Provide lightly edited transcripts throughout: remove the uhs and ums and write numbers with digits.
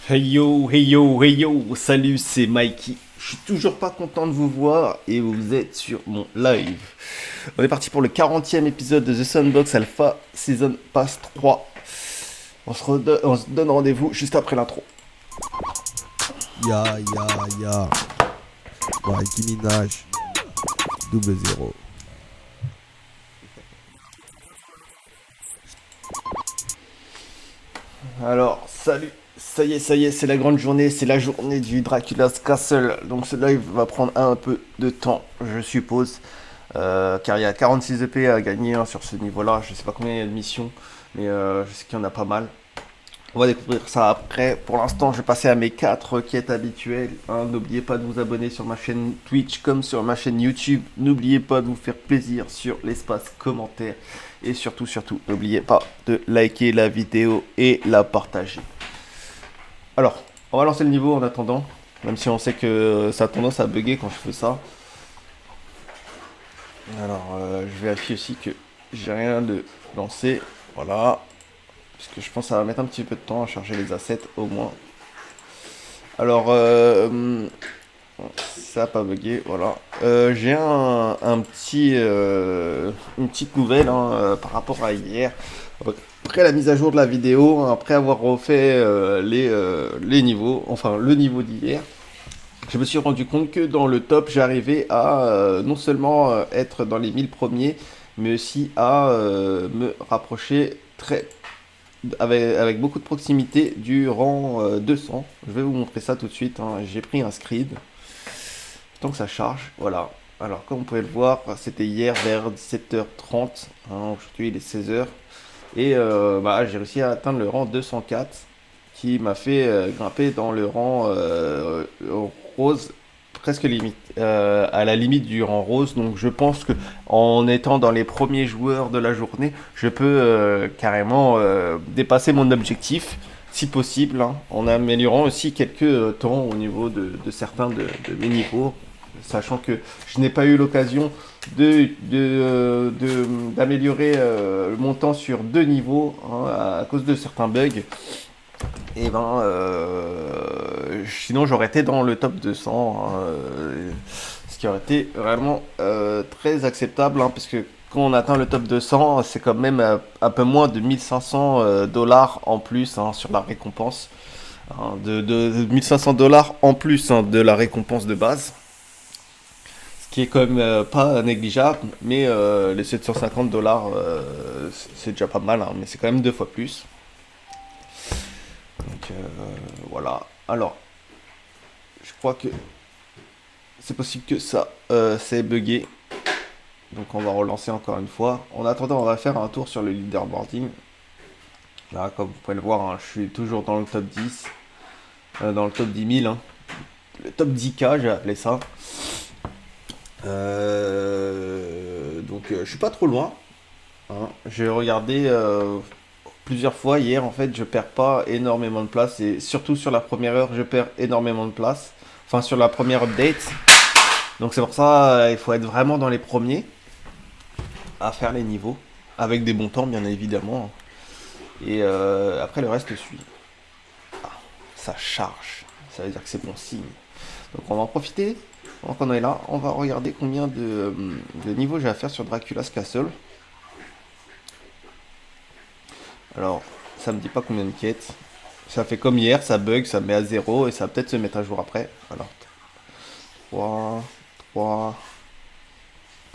Hey yo, hey yo, hey yo, salut, c'est Mikey. Je suis toujours pas content de vous voir et vous êtes sur mon live. On est parti pour le 40e épisode de The Sandbox Alpha Season Pass 3. On se donne rendez-vous juste après l'intro. Ya, ya, ya. Nicki Minaj. Double zéro. Alors, salut, ça y est, c'est la grande journée, c'est la journée du Dracula's Castle. Donc ce live va prendre un peu de temps, je suppose. Car il y a 46 EP à gagner hein, sur ce niveau-là. Je sais pas combien il y a de missions, mais je sais qu'il y en a pas mal. On va découvrir ça après. Pour l'instant, je vais passer à mes 4 quêtes habituelles. Hein. N'oubliez pas de vous abonner sur ma chaîne Twitch comme sur ma chaîne YouTube. N'oubliez pas de vous faire plaisir sur l'espace commentaire. Et surtout, n'oubliez pas de liker la vidéo et la partager. Alors, on va lancer le niveau en attendant. Même si on sait que ça a tendance à bugger quand je fais ça. Alors, je vérifie aussi que j'ai rien de lancé. Voilà. Parce que je pense que ça va mettre un petit peu de temps à charger les assets au moins. Alors, ça n'a pas bugué, voilà. J'ai une petite nouvelle hein, par rapport à hier. Après la mise à jour de la vidéo, hein, après avoir refait les niveaux, enfin le niveau d'hier, je me suis rendu compte que dans le top, j'arrivais à non seulement être dans les 1000 premiers, mais aussi à me rapprocher avec beaucoup de proximité du rang 200. Je vais vous montrer ça tout de suite. Hein. J'ai pris un screen. Tant que ça charge, voilà. Alors, comme vous pouvez le voir, c'était hier vers 17h30. Hein. Aujourd'hui, il est 16h. Et j'ai réussi à atteindre le rang 204 qui m'a fait grimper dans le rang rose presque limite à la limite du rang rose. Donc je pense que en étant dans les premiers joueurs de la journée, je peux carrément dépasser mon objectif si possible, hein, en améliorant aussi quelques temps au niveau de certains de mes niveaux, sachant que je n'ai pas eu l'occasion d'améliorer mon temps sur 2 niveaux hein, à cause de certains bugs. Et ben, sinon j'aurais été dans le top 200, hein, ce qui aurait été vraiment très acceptable, hein, parce que quand on atteint le top 200, c'est quand même un peu moins de 1500 dollars en plus hein, sur la récompense, hein, de 1500 dollars en plus hein, de la récompense de base, ce qui est quand même pas négligeable, mais les 750 dollars, c'est déjà pas mal, hein, mais c'est quand même 2 fois plus. Donc voilà. Alors, je crois que c'est possible que ça s'est bugué. Donc on va relancer encore une fois. En attendant, on va faire un tour sur le leaderboarding. Là, comme vous pouvez le voir, hein, je suis toujours dans le top 10. Dans le top 10 000. Hein. Le top 10K, j'ai appelé ça. Je suis pas trop loin. Hein. J'ai regardé plusieurs fois hier. En fait, je perds pas énormément de place. Et surtout sur la première heure, je perds énormément de place. Enfin, sur la première update. Donc c'est pour ça il faut être vraiment dans les premiers à faire les niveaux. Avec des bons temps, bien évidemment. Et après, le reste suit. Ah, ça charge. Ça veut dire que c'est bon signe. Donc on va en profiter. Pendant qu'on est là, on va regarder combien de niveaux j'ai à faire sur Dracula's Castle. Alors, ça me dit pas combien de quêtes. Ça fait comme hier, ça bug, ça me met à 0 et ça va peut-être se mettre à jour après. Alors, 3, 3.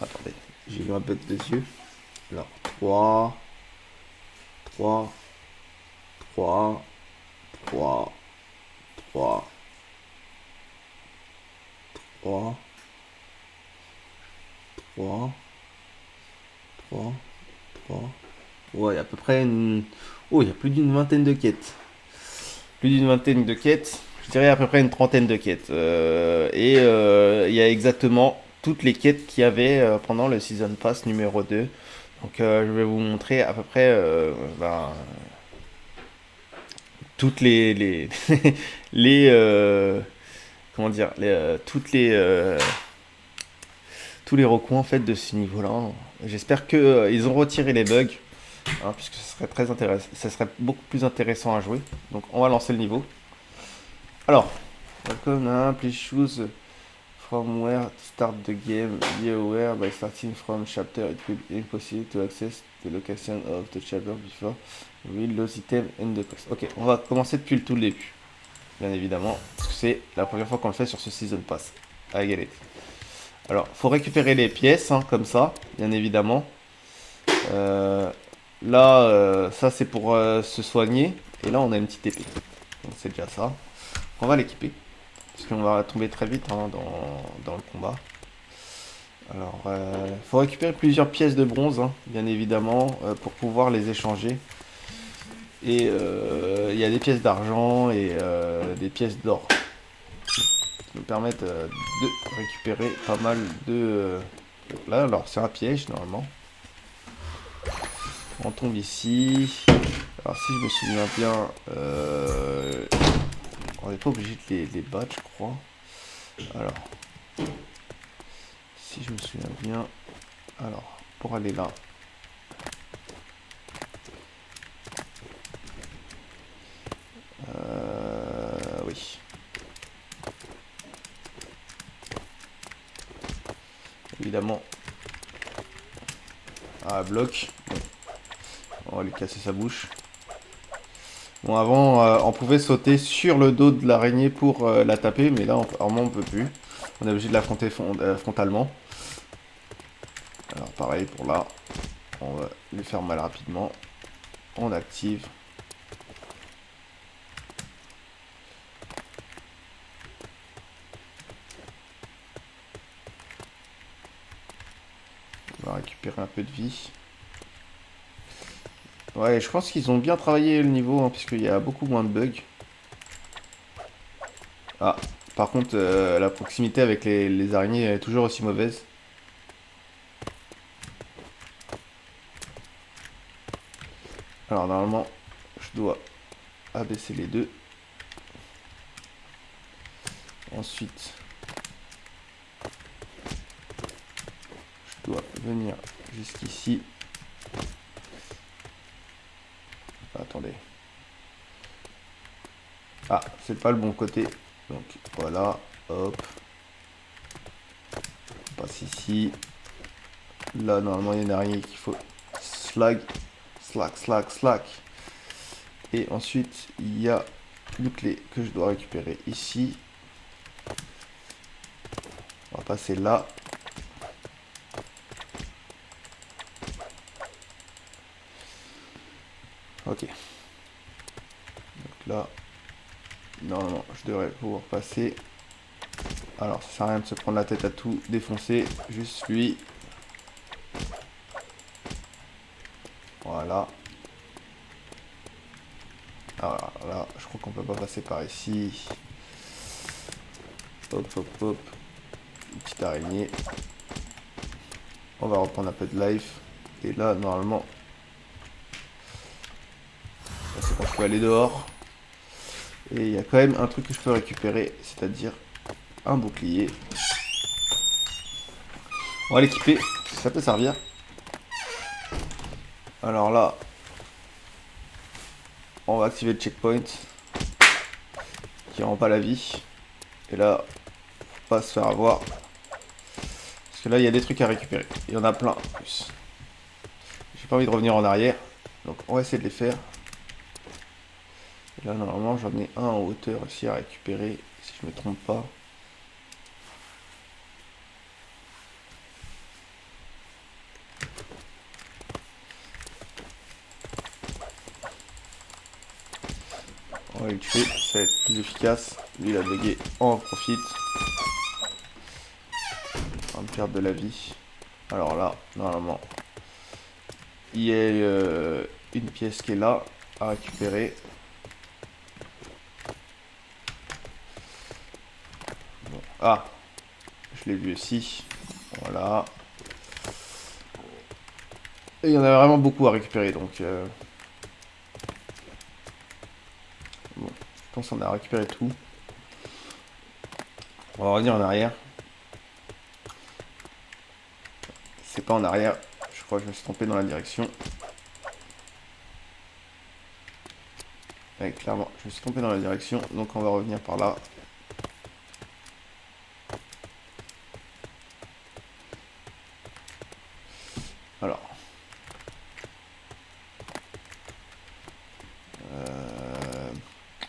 Attendez, j'ai eu un bug de yeux. Alors, 3, 3, 3, 3, 3, 3, 3, 3, 3. Ouais, à peu près une... Oh, il y a plus d'une vingtaine de quêtes. Plus d'une vingtaine de quêtes. Je dirais à peu près une trentaine de quêtes. Il y a exactement toutes les quêtes qu'il y avait pendant le Season Pass numéro 2. Donc je vais vous montrer à peu près toutes les comment dire toutes tous les recoins en fait de ce niveau-là. J'espère que ils ont retiré les bugs, hein, puisque ce serait très intéressant, ça serait beaucoup plus intéressant à jouer. Donc on va lancer le niveau. Alors, welcome, please choose from where to start the game. Be aware by starting from chapter it will be impossible to access the location of the chapter before you will lose item in the quest. Ok, on va commencer depuis le tout début, bien évidemment, parce que c'est la première fois qu'on le fait sur ce season pass. À Galet. Alors, faut récupérer les pièces, hein, comme ça, bien évidemment. Là, ça c'est pour se soigner, et là on a une petite épée. Donc c'est déjà ça. On va l'équiper. Parce qu'on va tomber très vite hein, dans le combat. Alors, il faut récupérer plusieurs pièces de bronze, hein, bien évidemment, pour pouvoir les échanger. Et il y a des pièces d'argent et des pièces d'or. Qui nous permettent de récupérer pas mal de... Là, alors c'est un piège, normalement. On tombe ici. Alors si je me souviens bien, on n'est pas obligé de les battre, je crois. Alors, si je me souviens bien, alors pour aller là, oui. Évidemment. Ah, bloc. Bon. On va lui casser sa bouche. Bon, avant, on pouvait sauter sur le dos de l'araignée pour la taper, mais là, on peut plus. On est obligé de l'affronter frontalement. Alors, pareil pour là. On va lui faire mal rapidement. On active. On va récupérer un peu de vie. Ouais, je pense qu'ils ont bien travaillé le niveau, hein, puisqu'il y a beaucoup moins de bugs. Ah, par contre, la proximité avec les araignées est toujours aussi mauvaise. Alors, normalement, je dois abaisser les deux. Ensuite, je dois venir jusqu'ici. Attendez. Ah, c'est pas le bon côté. Donc voilà, hop. On passe ici. Là, normalement, il y a une araignée qu'il faut slack. Et ensuite, il y a une clé que je dois récupérer ici. On va passer là. Ok. Donc là, normalement, je devrais pouvoir passer. Alors, ça sert à rien de se prendre la tête à tout défoncer. Juste lui. Voilà. Alors là, je crois qu'on peut pas passer par ici. Hop, hop, hop. Une petite araignée. On va reprendre un peu de life. Et là, normalement, c'est bon, je peux aller dehors. Et il y a quand même un truc que je peux récupérer, c'est-à-dire un bouclier. On va l'équiper, ça peut servir. Alors là, on va activer le checkpoint qui rend pas la vie. Et là, faut pas se faire avoir. Parce que là, il y a des trucs à récupérer. Il y en a plein en plus. J'ai pas envie de revenir en arrière. Donc on va essayer de les faire. Et là, normalement, j'en ai un en hauteur aussi à récupérer, si je me trompe pas. On va le tuer, ça va être plus efficace. Lui, il a bugué, on en profite. On va me perdre de la vie. Alors là, normalement, il y a une pièce qui est là à récupérer. Bon. Ah, je l'ai vu aussi. Voilà. Et il y en a vraiment beaucoup à récupérer, donc... Bon, je pense qu'on a récupéré tout. On va revenir en arrière. C'est pas en arrière. Je crois que je me suis trompé dans la direction. Ouais, clairement, je me suis trompé dans la direction, donc on va revenir par là. Alors.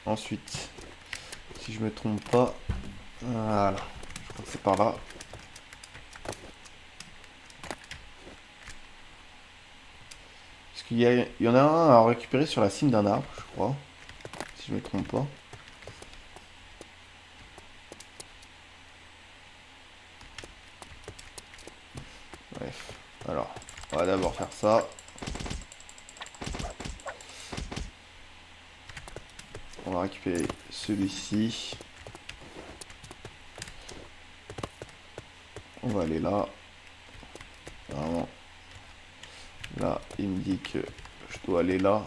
Ensuite, si je me trompe pas, voilà, je crois que c'est par là. Parce qu'il y en a un à récupérer sur la cime d'un arbre, je crois, si je me trompe pas. Bref, alors, on va d'abord faire ça. On va récupérer celui-ci. On va aller là. Vraiment. Là, il me dit que je dois aller là.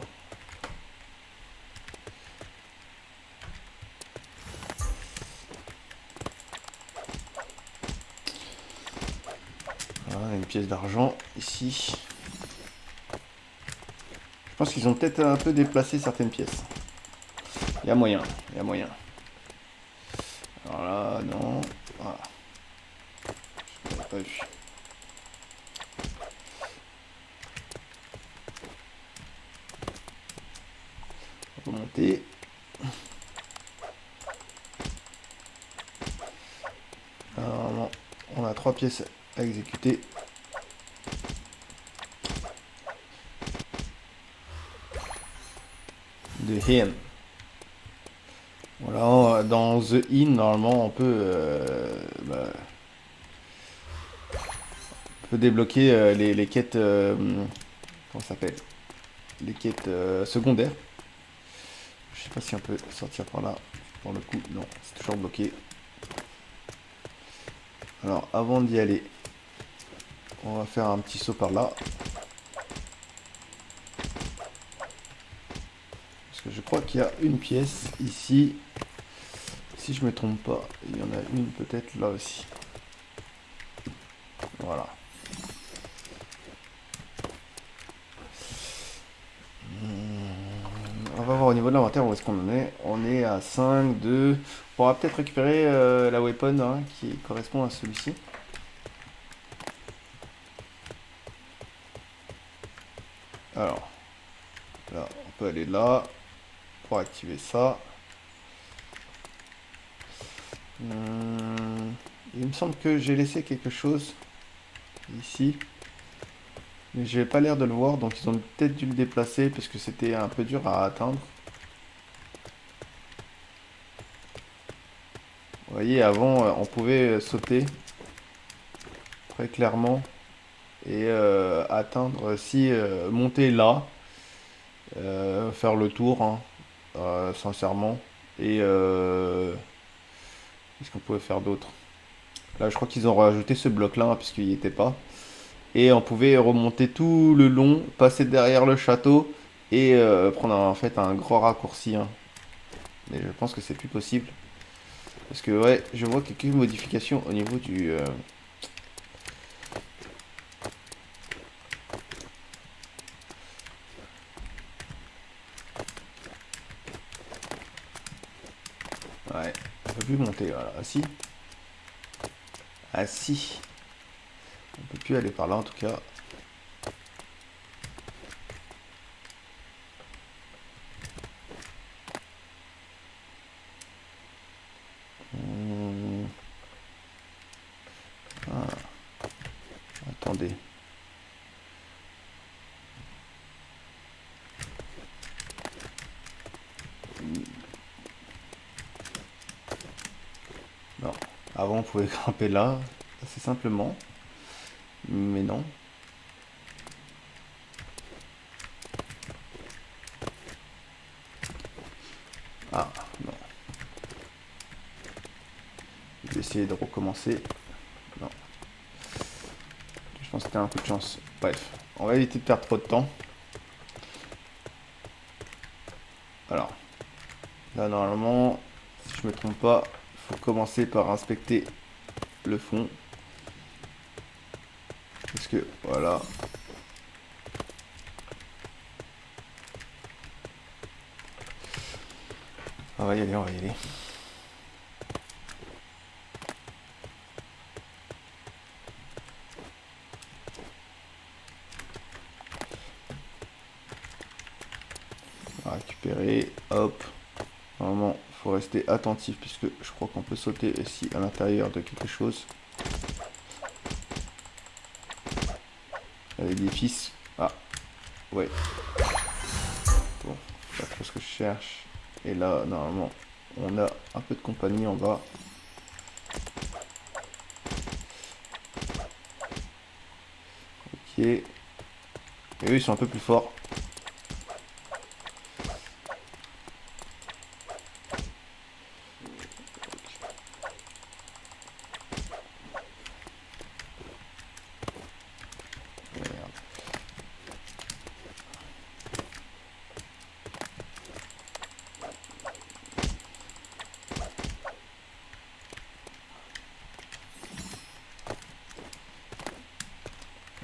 Voilà, une pièce d'argent ici. Je pense qu'ils ont peut-être un peu déplacé certaines pièces. Il y a moyen, il y a moyen. Alors là, non. Voilà. Je l'avais pas vu. On va monter. Alors, on a 3 pièces à exécuter. De Hen. Voilà, dans The In, normalement, on peut débloquer les quêtes. Comment ça s'appelle? Les quêtes secondaires. Je sais pas si on peut sortir par là. Pour le coup, non, c'est toujours bloqué. Alors, avant d'y aller, on va faire un petit saut par là. Parce que je crois qu'il y a une pièce ici. Si je me trompe pas, il y en a une peut-être là aussi. Voilà. On va voir au niveau de l'inventaire où est-ce qu'on en est. On est à 5, 2. On pourra peut-être récupérer la weapon hein, qui correspond à celui-ci. Alors, là, on peut aller là pour activer ça. Il me semble que j'ai laissé quelque chose ici. Mais j'ai pas l'air de le voir, donc ils ont peut-être dû le déplacer parce que c'était un peu dur à atteindre. Vous voyez, avant, on pouvait sauter très clairement et atteindre, si monter là, faire le tour, hein, sincèrement. Et qu'est-ce qu'on pouvait faire d'autre? Là, je crois qu'ils ont rajouté ce bloc-là, hein, puisqu'il n'y était pas. Et on pouvait remonter tout le long, passer derrière le château et prendre en fait un grand raccourci, hein. Mais je pense que c'est plus possible. Parce que ouais, je vois quelques modifications au niveau du... Ouais, on peut plus monter, voilà. Ah si. Ah si. On peut plus aller par là en tout cas. Hum, ah, attendez. Non. Avant on pouvait grimper là, assez simplement. Mais non. Ah, non. Je vais essayer de recommencer. Non. Je pense que c'était un coup de chance. Bref, on va éviter de perdre trop de temps. Alors, là normalement, si je me trompe pas, il faut commencer par inspecter le fond. Parce que, voilà. On va y aller, on va y aller. On va récupérer, hop. Normalement, il faut rester attentif puisque je crois qu'on peut sauter ici à l'intérieur de quelque chose. L'édifice. Ah, ouais. Bon, pas trop ce que je cherche. Et là, normalement, on a un peu de compagnie en bas. Ok. Et eux, ils sont un peu plus forts. Merde.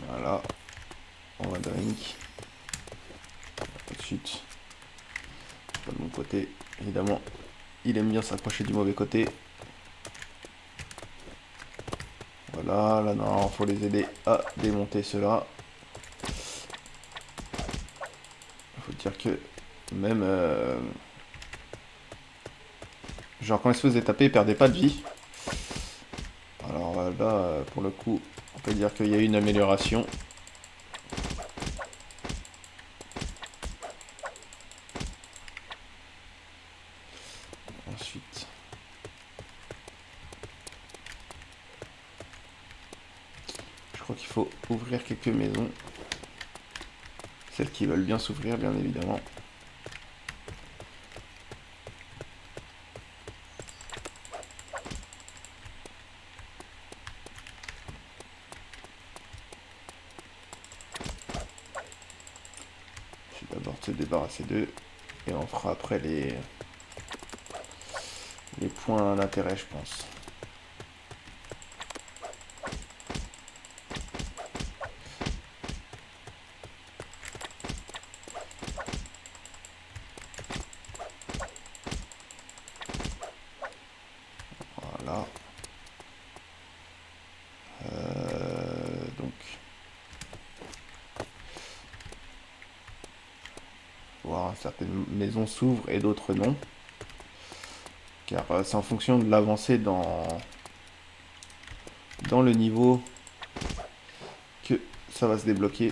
Voilà. On va drink. Ensuite, pas de mon côté. Évidemment, il aime bien s'approcher du mauvais côté. Voilà, là non, faut les aider à démonter cela. Il faut dire que même genre quand ils se faisaient taper, ils perdaient pas de vie. Alors là, pour le coup, on peut dire qu'il y a eu une amélioration. Ensuite, je crois qu'il faut ouvrir quelques maisons. Celles qui veulent bien s'ouvrir, bien évidemment. Je vais d'abord se débarrasser d'eux. Et on fera après les points d'intérêt, je pense. Voilà. Donc, voir certaines maisons s'ouvrent et d'autres non. Car c'est en fonction de l'avancée dans le niveau que ça va se débloquer.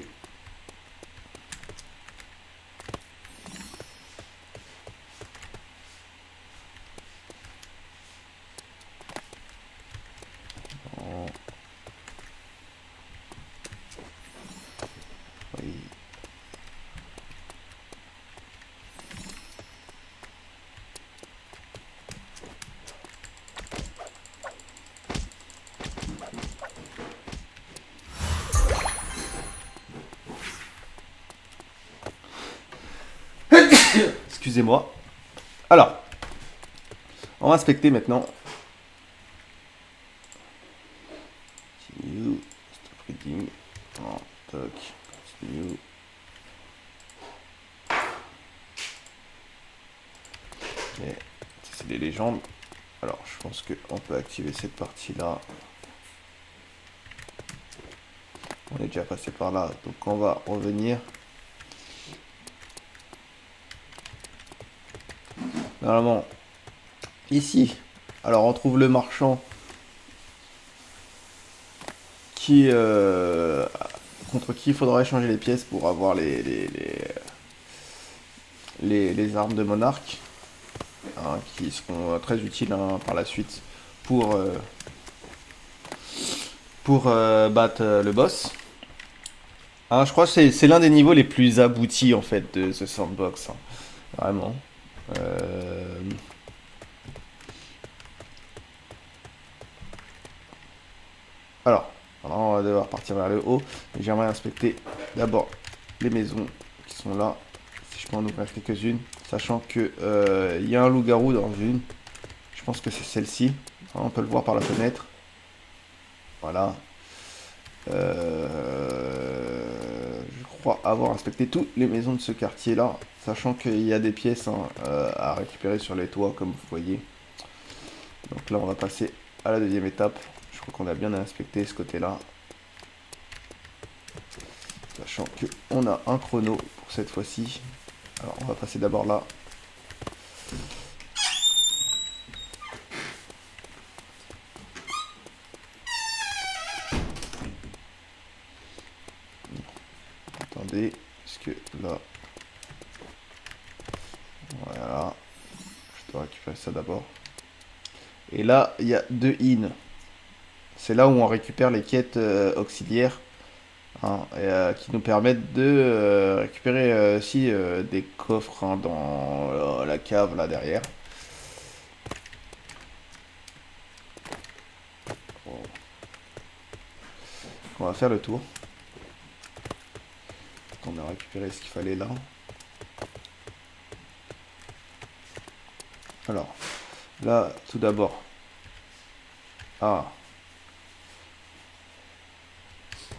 Oui. Excusez-moi. Alors, on va inspecter maintenant. Continue. Stop reading. Oh, toc. Continue. Ok. C'est des légendes. Alors, je pense qu'on peut activer cette partie-là. On est déjà passé par là, donc on va revenir. Normalement, ici, alors on trouve le marchand qui contre qui il faudra échanger les pièces pour avoir les armes de monarque, hein, qui seront très utiles hein, par la suite pour battre le boss. Hein, je crois que c'est l'un des niveaux les plus aboutis en fait de ce sandbox, hein, vraiment. Alors, on va devoir partir vers le haut. J'aimerais inspecter d'abord les maisons qui sont là. Si je peux en ouvrir quelques-unes. Sachant que y a un loup-garou dans une. Je pense que c'est celle-ci. On peut le voir par la fenêtre. Voilà. Je crois avoir inspecté toutes les maisons de ce quartier-là, sachant qu'il y a des pièces à récupérer sur les toits, comme vous voyez. Donc là, on va passer à la deuxième étape. Je crois qu'on a bien inspecté ce côté-là. Sachant qu'on a un chrono pour cette fois-ci. Alors, on va passer d'abord là. Attendez, parce que là... Voilà. Je dois récupérer ça d'abord. Et là, il y a 2 in. C'est là où on récupère les quêtes auxiliaires. Hein, qui nous permettent de récupérer aussi des coffres hein, dans la cave là derrière. Bon. On va faire le tour. On a récupéré ce qu'il fallait là. Alors, là, tout d'abord. Ah.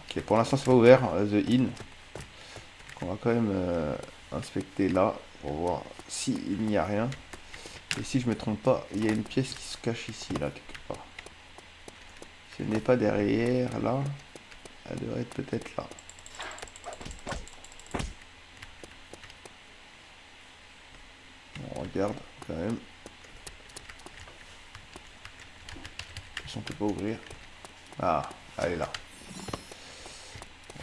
Ok, pour l'instant c'est pas ouvert, The Inn. On va quand même inspecter là pour voir s'il n'y a rien. Et si je me trompe pas, il y a une pièce qui se cache ici, là, quelque part. Si elle n'est pas derrière, là, elle devrait être peut-être là. On regarde quand même. On peut pas ouvrir. Ah, elle est là.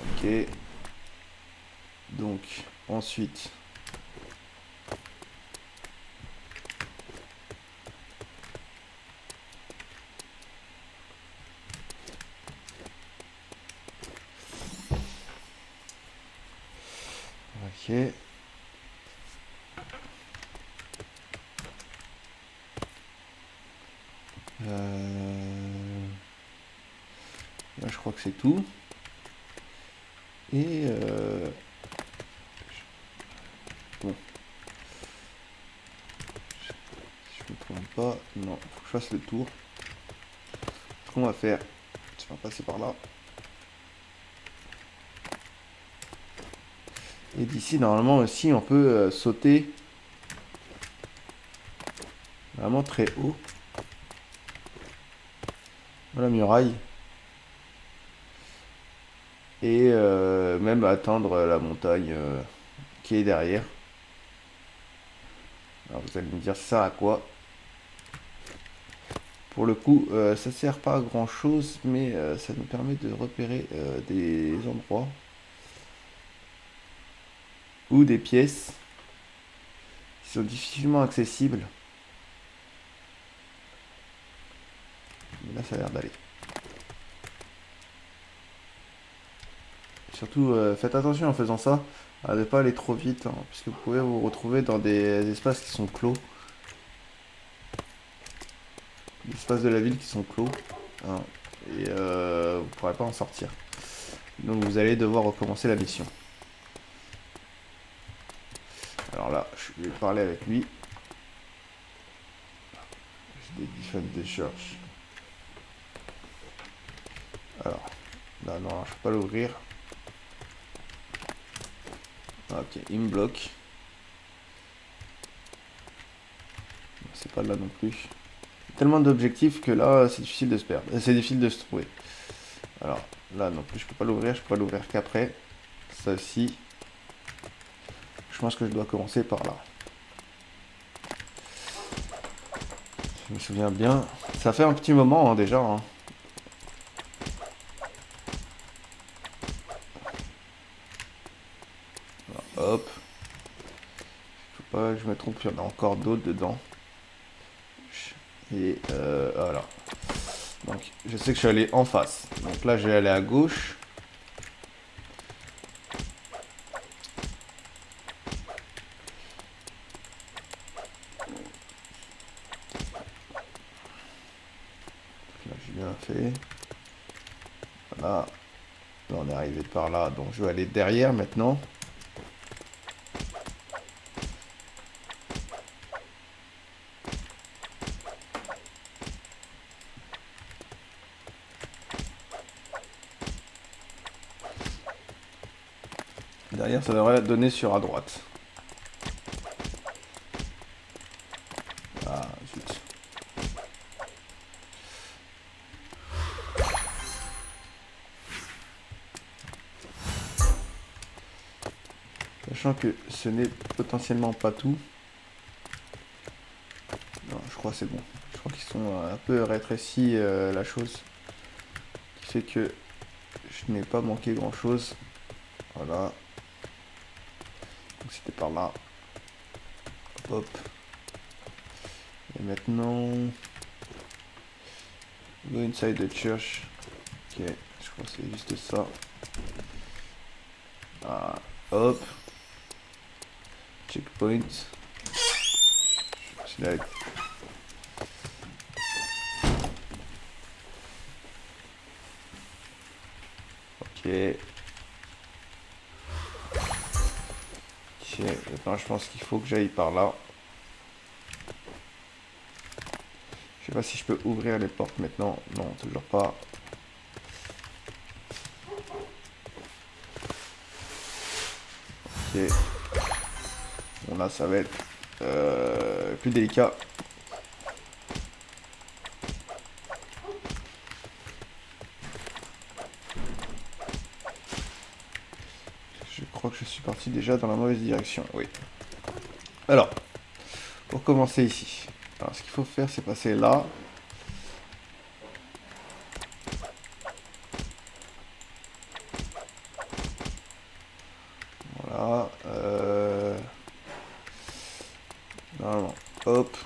Ok. Donc, ensuite... Ok. Là, je crois que c'est tout. Et bon. Si je me trompe pas, non, faut que je fasse le tour. Ce qu'on va faire, on va passer par là. Et d'ici, normalement aussi, on peut sauter vraiment très haut. Voilà la muraille. Et même atteindre la montagne qui est derrière. Alors vous allez me dire, ça sert à quoi? Pour le coup, ça sert pas à grand chose, mais ça nous permet de repérer des endroits ou des pièces qui sont difficilement accessibles. Mais là, ça a l'air d'aller. Surtout, faites attention en faisant ça, à ne pas aller trop vite, hein, puisque vous pouvez vous retrouver dans des espaces qui sont clos. Des espaces de la ville qui sont clos. Hein, et vous ne pourrez pas en sortir. Donc vous allez devoir recommencer la mission. Alors là, je vais parler avec lui. J'ai des defend des church. Alors, là non, je peux pas l'ouvrir. Ok, il me bloque. C'est pas là non plus. Tellement d'objectifs que là, c'est difficile de se perdre. C'est difficile de se trouver. Alors, là non plus, je peux pas l'ouvrir. Je peux pas l'ouvrir qu'après. Ça aussi. Je pense que je dois commencer par là. Je me souviens bien. Ça fait un petit moment hein, déjà. Hein. Voilà, hop. Faut pas que je me trompe, il y en a encore d'autres dedans. Et voilà. Donc je sais que je suis allé en face. Donc là je vais aller à gauche. Là j'ai bien fait. Voilà. Là on est arrivé par là. Donc je vais aller derrière maintenant. Derrière, ça devrait donner sur à droite. Ah, zut. Sachant que ce n'est potentiellement pas tout. Non, je crois que c'est bon. Je crois qu'ils sont un peu rétrécis la chose. Qui fait que je n'ai pas manqué grand chose. Voilà. Donc c'était par là. Hop. Et maintenant. Go inside the church. Ok, je crois que c'est juste ça. Ah, hop. Checkpoint. Select. Ok. Ok, maintenant je pense qu'il faut que j'aille par là. Je sais pas si je peux ouvrir les portes maintenant. Non, toujours pas. Ok. Bon là ça va être plus délicat. Je crois que je suis parti déjà dans la mauvaise direction. Oui. Alors, pour commencer ici. Alors ce qu'il faut faire c'est passer là. Voilà. Normalement. Hop.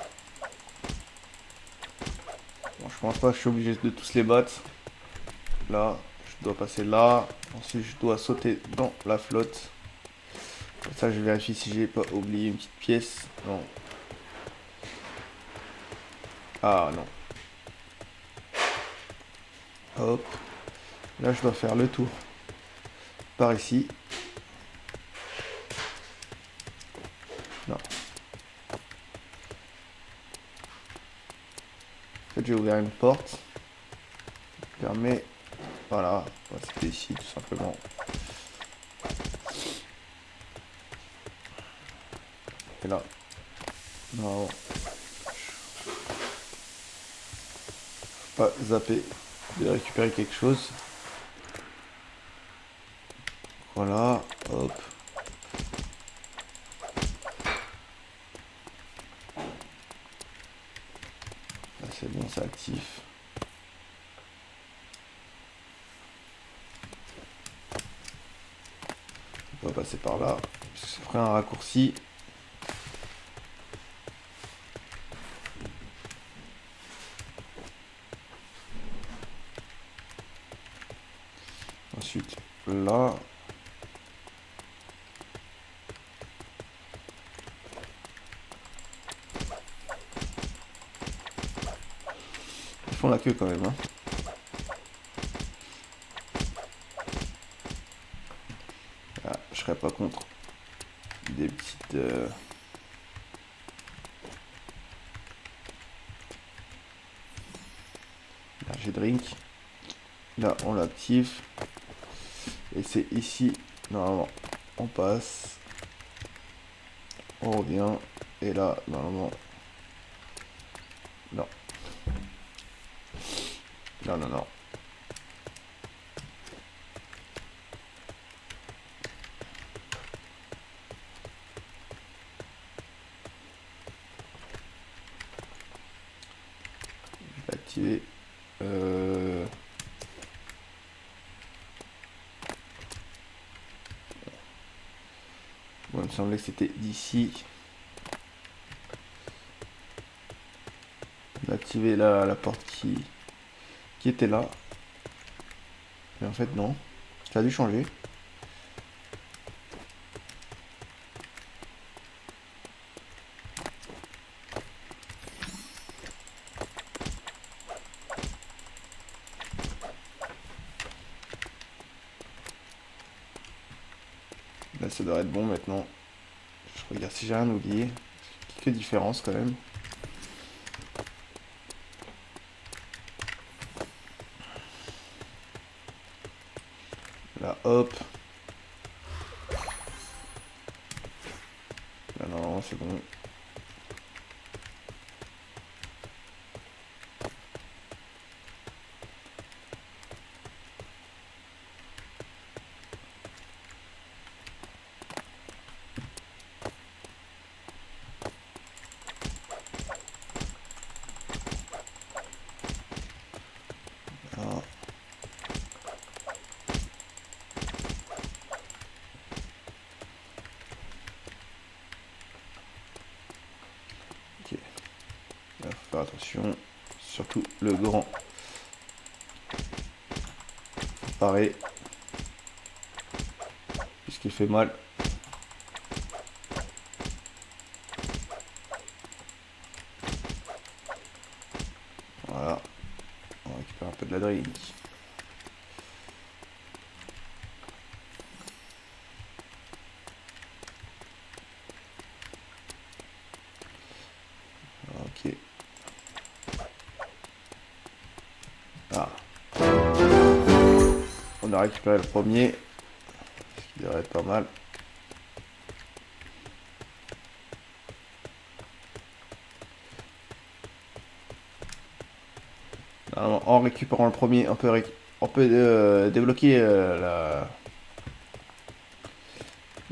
Bon, je pense pas que je suis obligé de tous les battre. Là, je dois passer là. Ensuite, je dois sauter dans la flotte. Comme ça, je vérifie si j'ai pas oublié une petite pièce. Non. Ah non. Hop. Là, je dois faire le tour par ici. Non. En fait, j'ai ouvert une porte. Qui permet. Voilà. C'était ici, tout simplement. Et là. Non. Pas zapper de récupérer quelque chose. Voilà. Hop. Là, c'est bon, c'est actif. On va passer par là. Ça ferait un raccourci. Ensuite, là. Ils font la queue quand même, hein. Ah, je serais pas contre des petites... J'ai drink. Là, on l'active. Et c'est ici, normalement, on passe. On revient. Et là, normalement... Non. Non, non, non. Je vais activer. Bon, il me semblait que c'était d'ici. D'activer la porte qui était là. Mais en fait, non. Ça a dû changer. Là, ça devrait être bon maintenant. Je regarde si j'ai rien oublié. Quelques différences quand même. Là, hop. Ah non, c'est bon. Ah. Ok. Là, faut faire attention. Surtout le grand. Pareil. Puisqu'il fait mal. Voilà. On récupère un peu de la drille. Ok. Ah. On a récupéré le premier. Ce qui devrait être pas mal. Alors, en récupérant le premier, on peut débloquer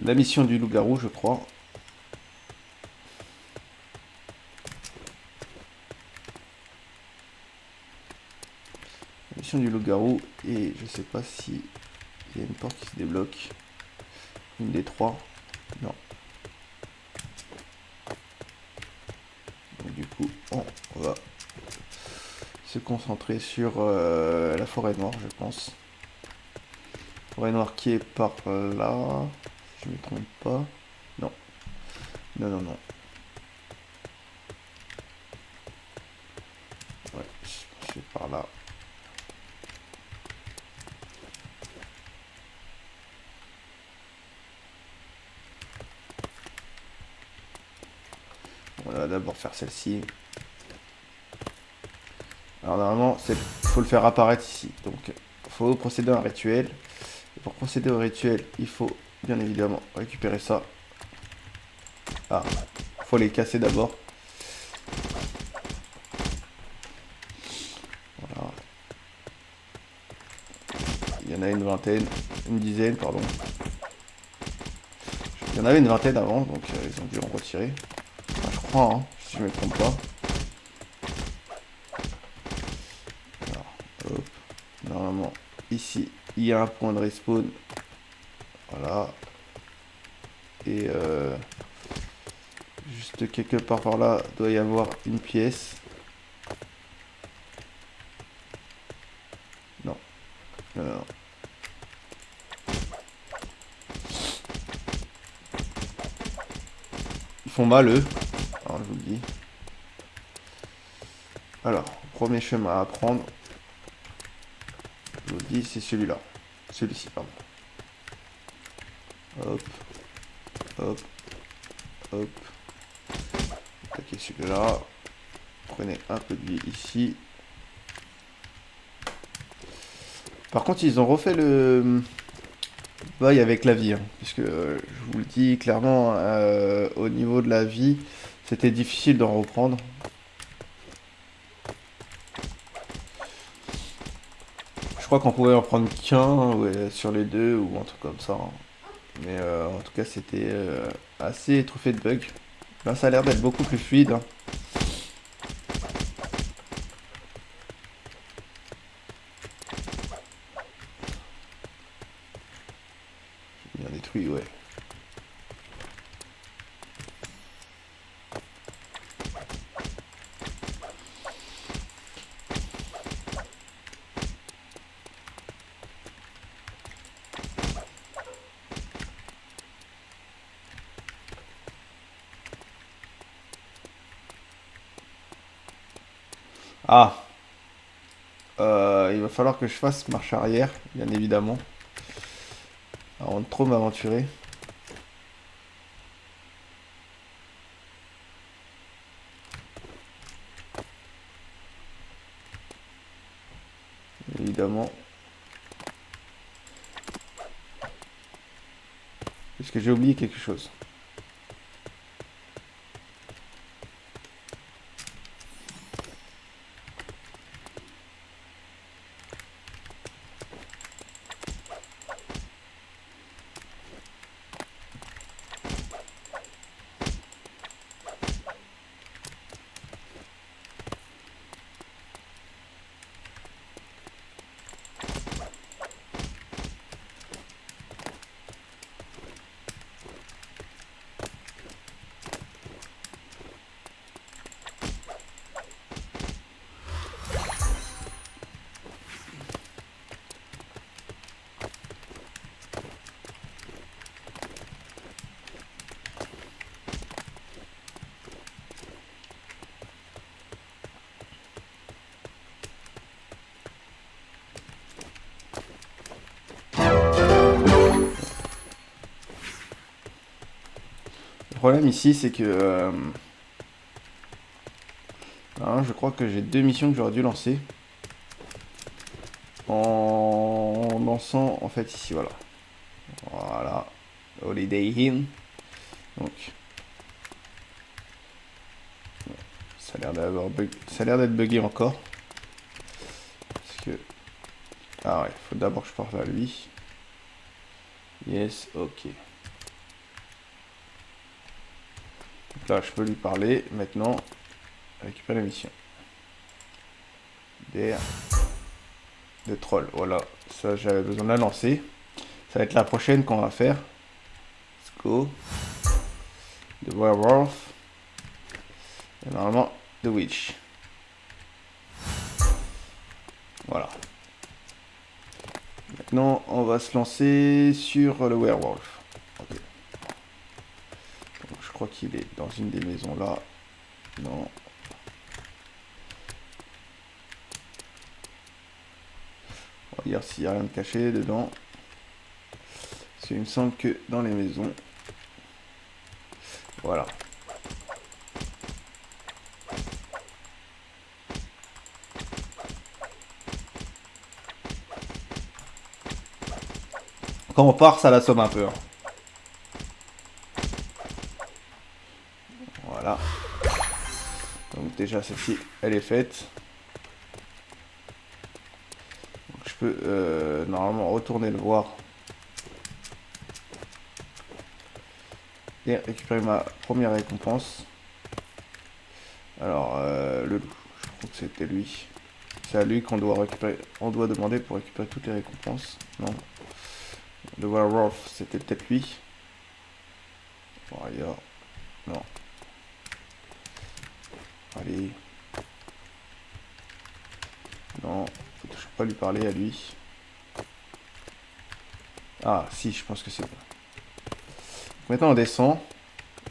la mission du loup-garou, je crois. La mission du loup-garou, et je sais pas si il y a une porte qui se débloque. Une des trois. Non. Donc, du coup, on va se concentrer sur la forêt noire, je pense. Forêt noire qui est par là. Si je me trompe pas. Non. Non, non, non. Ouais, c'est par là. On va d'abord faire celle-ci. Alors normalement, faut le faire apparaître ici. Donc, il faut procéder à un rituel. Et pour procéder au rituel, il faut bien évidemment récupérer ça. Ah, faut les casser d'abord. Voilà. Il y en a une vingtaine, une dizaine, pardon. Il y en avait une vingtaine avant, donc ils ont dû en retirer. Enfin, je crois, hein, si je me trompe pas. Alors, hop. Normalement, ici, il y a un point de respawn. Voilà. Et juste quelque part par là, doit y avoir une pièce. Non. Non, non, non. Ils font mal, eux. Alors, je vous le dis. Alors, premier chemin à prendre. Je vous le dis, c'est celui-là. Celui-ci, pardon. Hop. Hop. Hop. Attaquez celui-là. Prenez un peu d'huile ici. Par contre, ils ont refait le bail avec la vie. Hein, puisque je vous le dis clairement, au niveau de la vie, c'était difficile d'en reprendre. Je crois qu'on pouvait en prendre qu'un ouais, sur les deux ou un truc comme ça. Hein. Mais en tout cas, c'était assez étouffé de bugs. Là, ça a l'air d'être beaucoup plus fluide. Hein. Bien détruit, ouais. Ah, il va falloir que je fasse marche arrière, bien évidemment, avant de trop m'aventurer. Évidemment. Parce que j'ai oublié quelque chose. problème ici, c'est que... hein, je crois que j'ai 2 missions que j'aurais dû lancer. En lançant, en fait, ici, voilà. Voilà. Holiday Inn. Donc... ça a l'air d'être bugué encore. Parce que... ah ouais, faut d'abord que je parte à lui. Yes, ok. Donc là, je peux lui parler. Maintenant, récupérer la mission. Der de troll. Voilà, ça j'avais besoin de la lancer. Ça va être la prochaine qu'on va faire. Let's go. The werewolf. Et normalement, the witch. Voilà. Maintenant, on va se lancer sur le werewolf. Ok. Donc, je crois qu'il est dans une des maisons là. Non. On va dire s'il n'y a rien de caché dedans. Parce qu'il me semble que dans les maisons. Voilà. Quand on part, ça l'assomme un peu. Hein. Voilà. Donc déjà celle-ci, elle est faite. Donc, je peux normalement retourner le voir. Et récupérer ma première récompense. Alors, le loup, je crois que c'était lui. C'est à lui qu'on doit récupérer. On doit demander pour récupérer toutes les récompenses. Non. Le werewolf, c'était peut-être lui. Bon, ailleurs. Non. Allez. Non. Faut toujours pas lui parler à lui. Ah, si, je pense que c'est bon. Maintenant, on descend.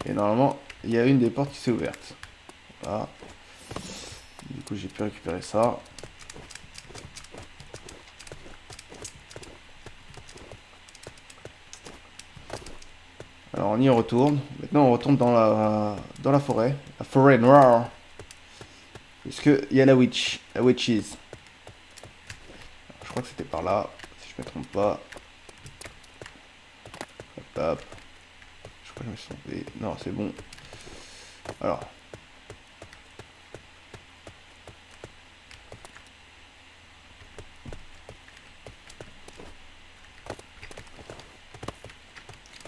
Et normalement, il y a une des portes qui s'est ouverte. Voilà. Du coup, j'ai pu récupérer ça. Alors, on y retourne. Maintenant, on retourne dans la forêt. La forêt noire. Parce qu'il y a la witch. La witches. Je crois que c'était par là. Si je me trompe pas. Hop, hop. Je crois que je me suis trompé. Non, c'est bon. Alors.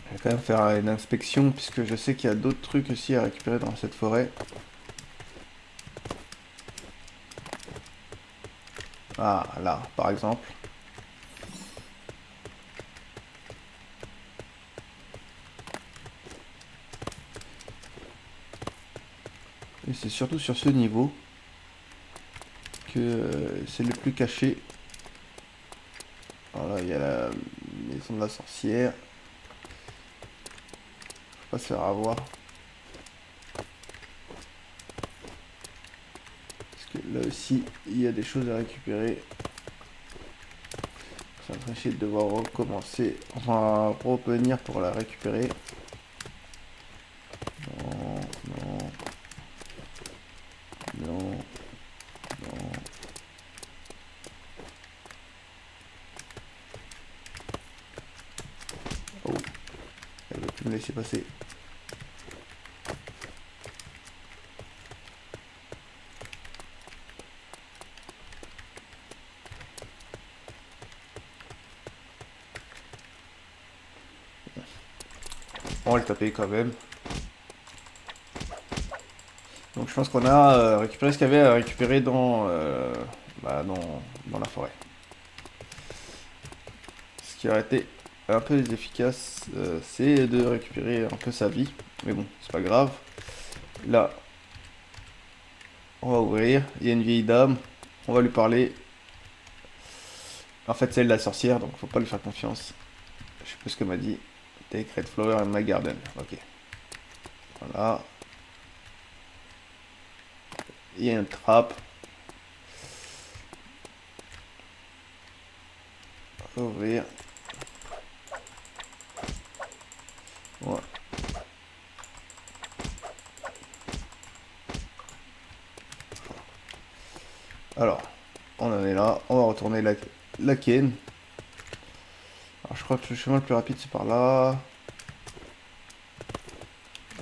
Je vais quand même faire une inspection puisque je sais qu'il y a d'autres trucs aussi à récupérer dans cette forêt. Ah, là, par exemple. Et c'est surtout sur ce niveau que c'est le plus caché. Alors là, il y a la maison de la sorcière. Faut pas se faire avoir. Parce que là aussi, il y a des choses à récupérer. Ça va chier de devoir recommencer. Enfin, revenir pour la récupérer. Non, non. Non. Non. Oh. Elle veut plus me laisser passer. On va le taper quand même. Donc je pense qu'on a récupéré ce qu'il y avait à récupérer dans la forêt. Ce qui aurait été un peu efficace, c'est de récupérer un peu sa vie. Mais bon, c'est pas grave. Là, on va ouvrir. Il y a une vieille dame. On va lui parler. En fait, c'est elle la sorcière, donc faut pas lui faire confiance. Je sais plus ce qu'elle m'a dit. Take red flower in my garden. Ok. Voilà. Il y a une trappe. On va ouvrir. Ouais. Alors, on en est là. On va retourner la Ken. Alors, je crois que le chemin le plus rapide, c'est par là.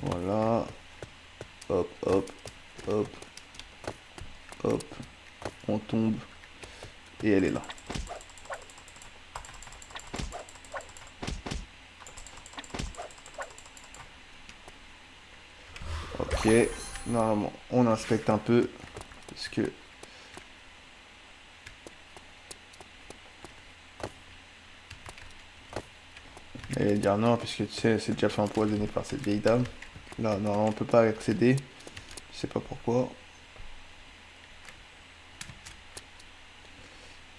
Voilà. Hop, hop, hop, hop. On tombe. Et elle est là. Ok. Normalement, on inspecte un peu. Parce que... Elle va dire non, puisque tu sais, c'est déjà fait empoisonner par cette vieille dame. Là, normalement, on peut pas accéder. Je sais pas pourquoi.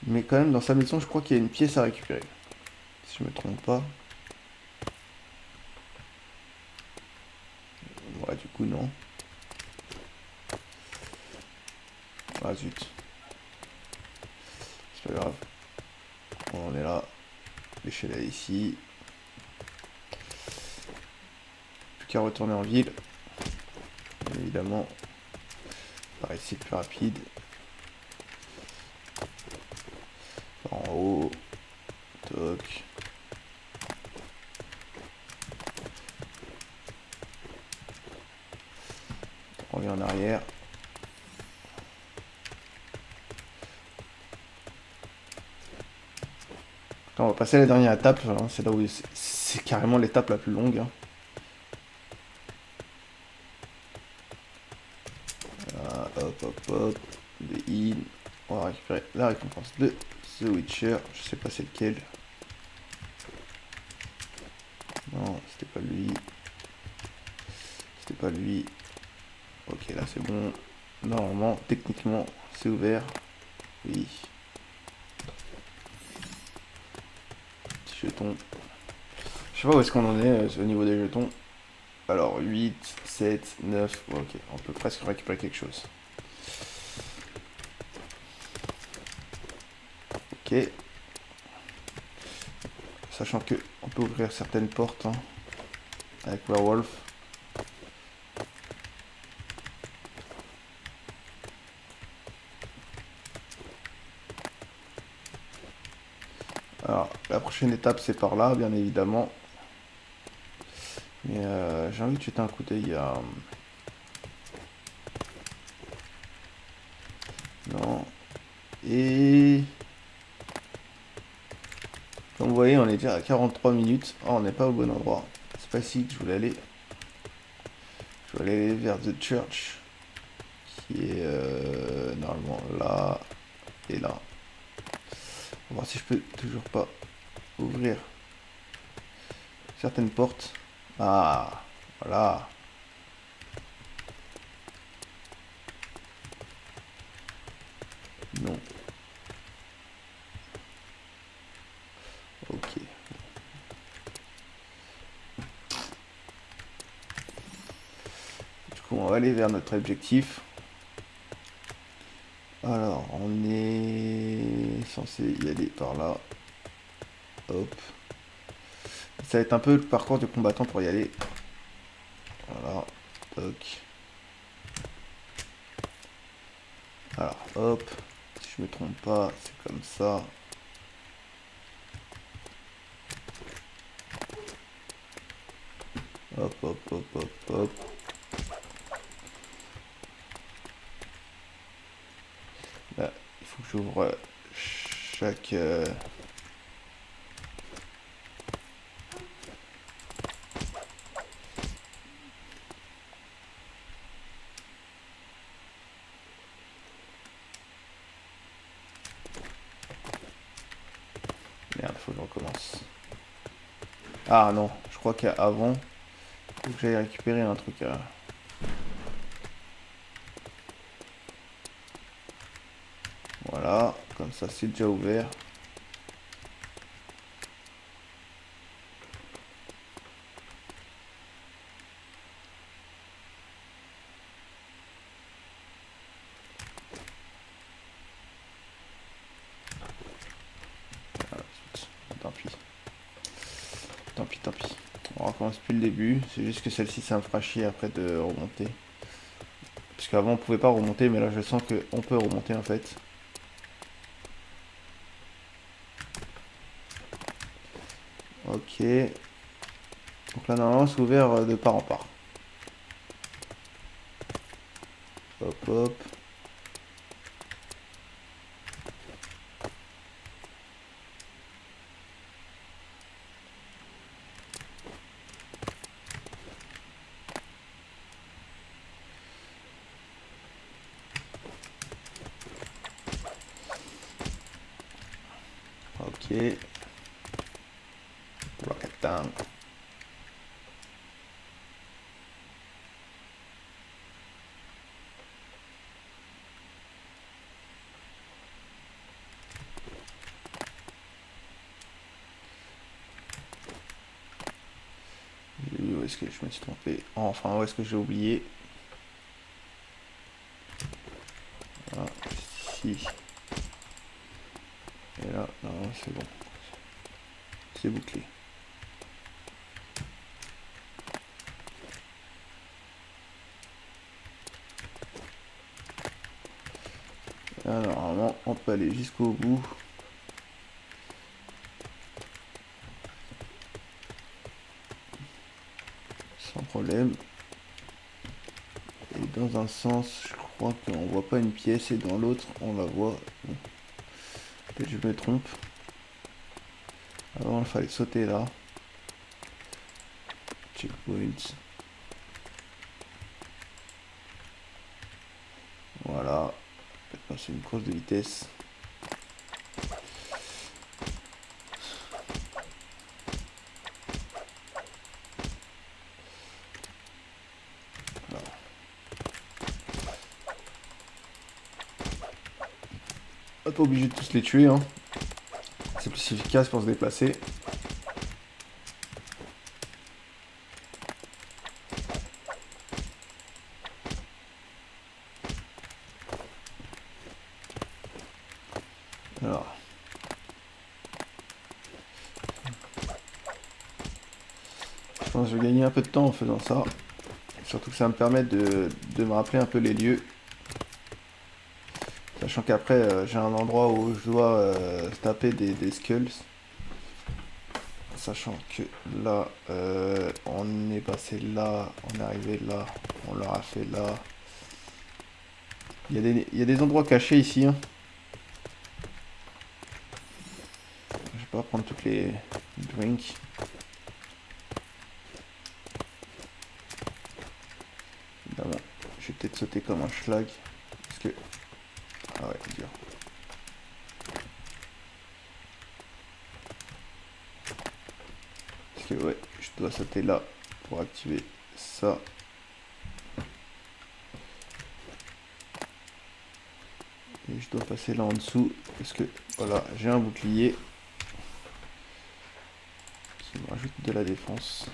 Mais quand même, dans sa maison, je crois qu'il y a une pièce à récupérer. Si je me trompe pas. Ouais, du coup, non. Ah, zut. C'est pas grave. On est là. L'échelle est ici. Plus qu'à retourner en ville. Bien évidemment. Par ici, plus rapide. En haut. Toc. On revient en arrière. On va passer à la dernière étape. Hein. C'est là où c'est carrément l'étape la plus longue. Hein. Hop, hop, hop. Des in. On va récupérer la récompense de The Witcher. Je sais pas c'est lequel. Non, c'était pas lui. C'était pas lui. Ok, là c'est bon. Normalement, techniquement, c'est ouvert. Oui. Petit jeton. Je sais pas où est-ce qu'on en est au niveau des jetons. Alors, 8, 7, 9. Ok, on peut presque récupérer quelque chose. Ok. Sachant que on peut ouvrir certaines portes hein, avec Werewolf. Alors, la prochaine étape, c'est par là, bien évidemment. Mais j'ai envie de jeter un coup d'œil à... Non. Et... Comme vous voyez, on est déjà à 43 minutes. Oh, on n'est pas au bon endroit. C'est pas ici que je voulais aller. Je voulais aller vers The Church. Qui est normalement là et là. On va voir si je peux toujours pas ouvrir certaines portes. Ah, voilà. Non. Ok. Du coup, on va aller vers notre objectif. Alors, on est censé y aller par là. Hop. Ça va être un peu le parcours du combattant pour y aller. Voilà. Toc. Alors, hop. Si je me trompe pas, c'est comme ça. Hop, hop, hop, hop, hop. Là, il faut que j'ouvre chaque... Merde, faut que je recommence. Ah non, je crois qu'avant, faut que j'aille récupérer un truc. Voilà, comme ça c'est déjà ouvert. Ah, tant pis. Tant pis, tant pis. On recommence plus le début. C'est juste que celle-ci, ça me fera chier après de remonter. Parce qu'avant, on pouvait pas remonter, mais là, je sens qu'on peut remonter en fait. Ok. Donc là, normalement, c'est ouvert de part en part. Hop, hop. Ok. Rocket down. Où est-ce que je me suis trompé? Enfin, où est-ce que j'ai oublié? Voilà, ici. Et là, non, c'est bon. C'est bouclé. Là, normalement, on peut aller jusqu'au bout. Sans problème. Et dans un sens, je crois qu'on voit pas une pièce et dans l'autre, on la voit. Bon. Peut-être que je me trompe. Avant, il fallait sauter là. Checkpoint. Voilà. Maintenant, c'est une course de vitesse. Voilà. Pas obligé de tous les tuer, hein. C'est plus efficace pour se déplacer. Alors. Je pense que je vais gagner un peu de temps en faisant ça. Surtout que ça va me permet de me rappeler un peu les lieux. Sachant qu'après, j'ai un endroit où je dois taper des skulls. Sachant que là, on est passé là, on est arrivé là, on l'aura fait là. Il y a des endroits cachés ici, hein. Je vais pas prendre toutes les drinks. Évidemment, je vais peut-être sauter comme un schlag. Parce que... Ah ouais, dur. Parce que ouais, je dois sauter là pour activer ça. Et je dois passer là en dessous. Parce que voilà, j'ai un bouclier. Qui me rajoute de la défense.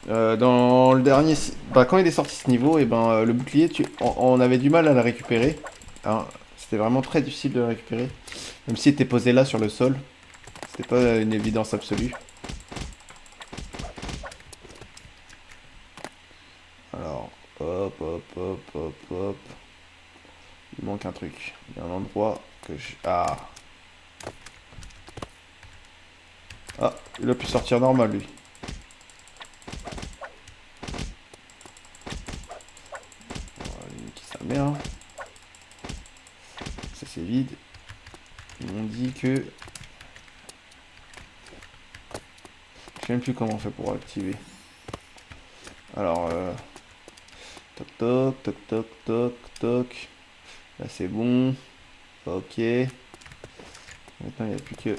Dans le dernier, quand il est sorti ce niveau, et le bouclier, on avait du mal à le récupérer. Hein, c'était vraiment très difficile de le récupérer, même s'il était posé là sur le sol. C'était pas une évidence absolue. Alors, hop, hop, hop, hop, hop. Il manque un truc. Il y a un endroit que je... Ah. Ah, il a pu sortir normal, lui. Sa mère. Ça c'est vide. Ils m'ont dit que... Je sais même plus comment on fait pour activer. Alors, toc toc, toc toc toc toc. Là c'est bon. Ok. Maintenant il n'y a plus que...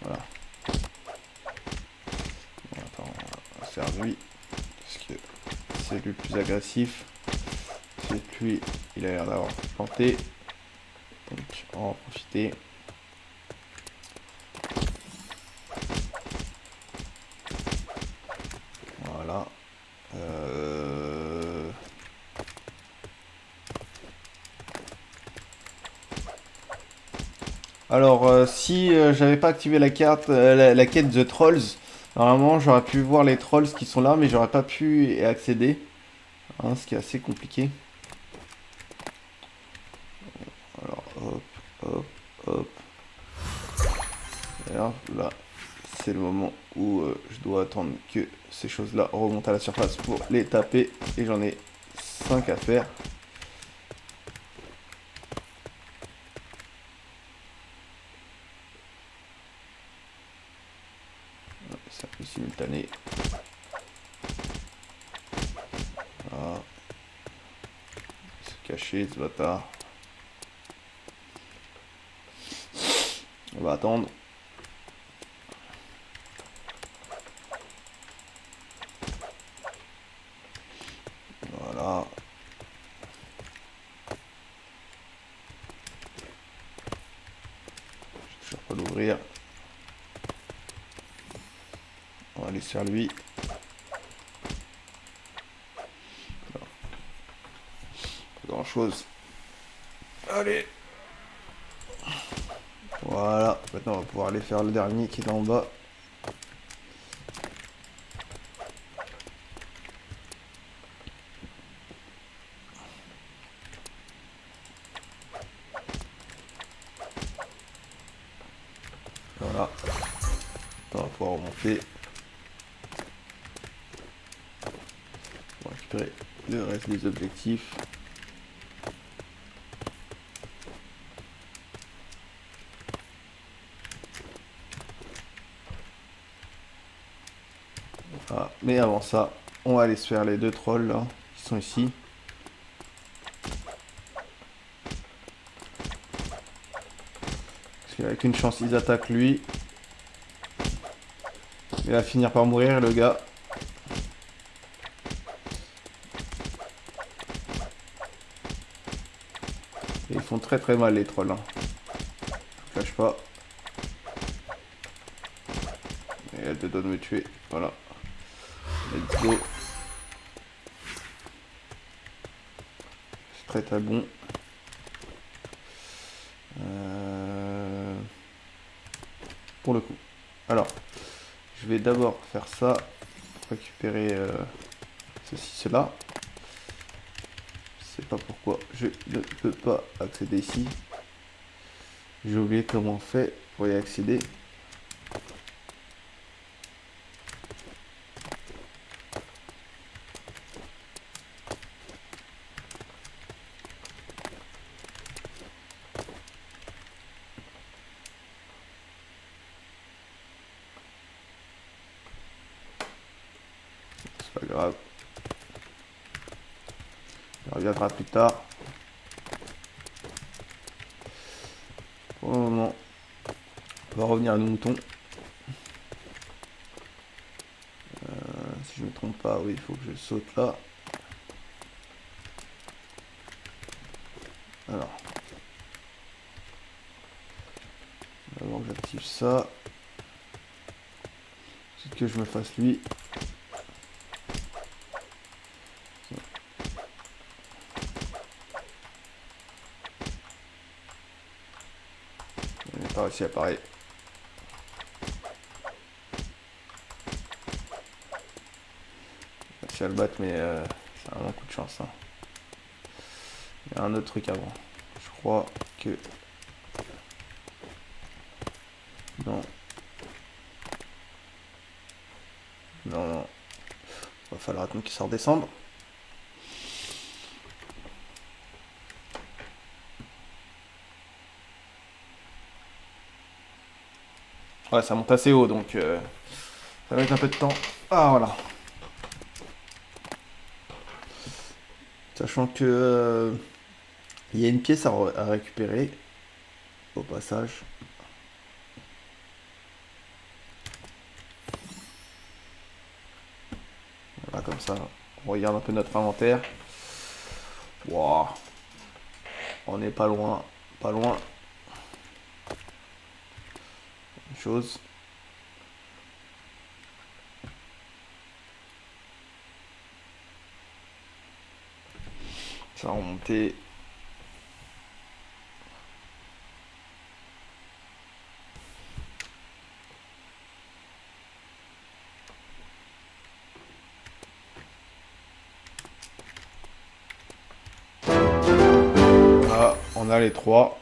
Voilà. Bon, attends, on va faire lui. Parce que c'est lui le plus agressif. C'est lui, il a l'air d'avoir planté. Donc on va en profiter. Voilà. Alors, si j'avais pas activé la carte, la quête The Trolls, normalement j'aurais pu voir les trolls qui sont là, mais j'aurais pas pu y accéder, hein, ce qui est assez compliqué. Hop, hop. Et alors, là, c'est le moment où je dois attendre que ces choses-là remontent à la surface pour les taper. Et j'en ai 5 à faire. C'est un peu simultané. Voilà. Se cacher, ce bâtard. On va attendre. Voilà. Je vais pas l'ouvrir. On va aller sur lui. Pas grand chose. Allez. Voilà. Maintenant on va pouvoir aller faire le dernier qui est là en bas. Voilà. On va pouvoir remonter. On va récupérer le reste des objectifs. Voilà. Mais avant ça, on va aller se faire les 2 trolls là, qui sont ici. Parce qu'avec une chance, ils attaquent lui. Il va finir par mourir le gars. Et ils font très mal les trolls. Hein. Je cache pas. Et elle te donne de me tuer. Voilà. Let's go. C'est très bon. Pour le coup. Alors, je vais d'abord faire ça. Pour récupérer ceci, cela. Je sais pas pourquoi je ne peux pas accéder ici. J'ai oublié comment on fait pour y accéder. C'est pas grave. On reviendra plus tard. Pour le moment, on va revenir à nos moutons. Si je ne me trompe pas, oui, il faut que je saute là. Alors, avant que j'active ça, c'est que je me fasse lui. Il n'est pas réussi à apparaître. J'ai réussi à le battre, mais c'est un coup de chance. Hein. Il y a un autre truc avant. Je crois que... Non. Non, non. Va falloir attendre qu'il se redescende. Ouais, ça monte assez haut, donc ça va être un peu de temps. Ah, voilà. Sachant que il y a une pièce à récupérer au passage. Voilà, comme ça, on regarde un peu notre inventaire. Wow. On n'est pas loin, pas loin. Une chose. Ça va remonter. Là, on a les 3.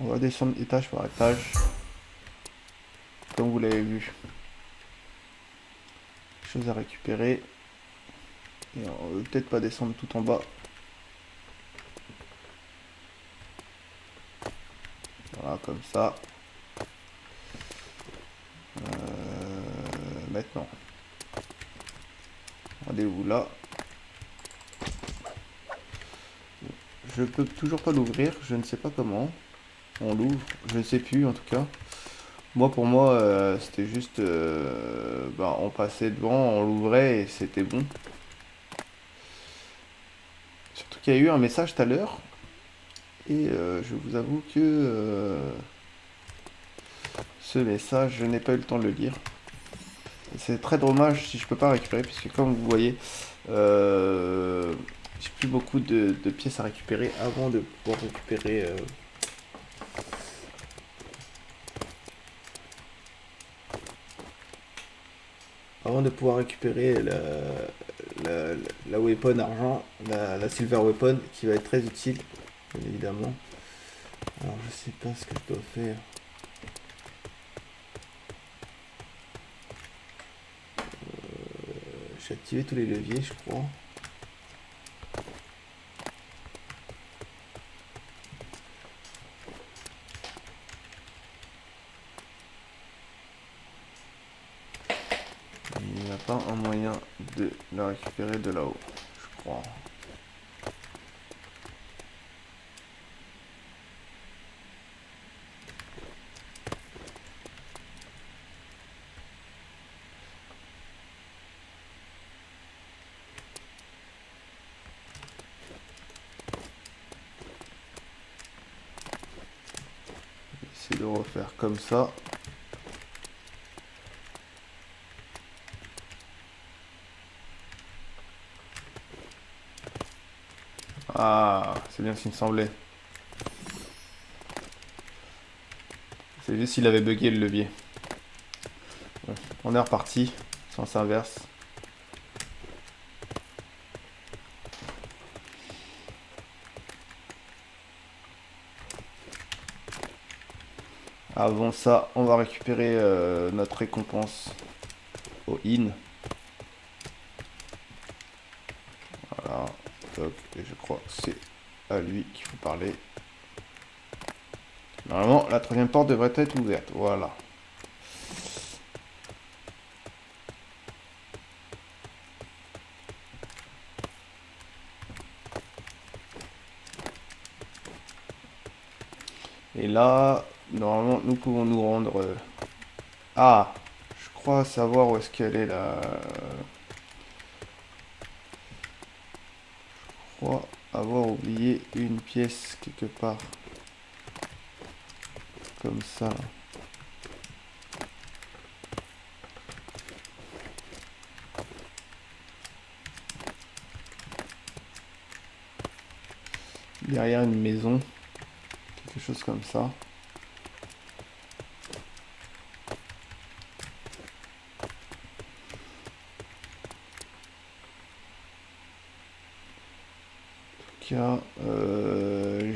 On va descendre étage par étage. Comme vous l'avez vu. Choses à récupérer. Et on va peut-être pas descendre tout en bas. Voilà, comme ça. Maintenant. Rendez-vous là. Je peux toujours pas l'ouvrir. Je ne sais pas comment. On l'ouvre. Je ne sais plus en tout cas. Moi, pour moi, c'était juste... ben, on passait devant, on l'ouvrait et c'était bon. Surtout qu'il y a eu un message tout à l'heure. Et je vous avoue que ce message, je n'ai pas eu le temps de le lire. C'est très dommage si je peux pas récupérer, puisque comme vous voyez, j'ai plus beaucoup de pièces à récupérer avant de pouvoir récupérer... avant de pouvoir récupérer la weapon argent, la silver weapon, qui va être très utile, bien évidemment. Alors je sais pas ce que je dois faire. J'ai activé tous les leviers, je crois. Il n'y a pas un moyen de la récupérer de là-haut, je crois. Essayer de refaire comme ça. Ah, c'est bien ce qui me semblait. C'est juste s'il avait bugué le levier. Bon, on est reparti, sens inverse. Avant ça, on va récupérer notre récompense au in. Voilà, top. Et je crois que c'est à lui qu'il faut parler. Normalement, la troisième porte devrait être ouverte. Voilà. Et là, normalement, nous pouvons nous rendre... Ah, je crois savoir où est-ce qu'elle est là. Je crois avoir oublié une pièce quelque part. Comme ça. Derrière une maison. Quelque chose comme ça.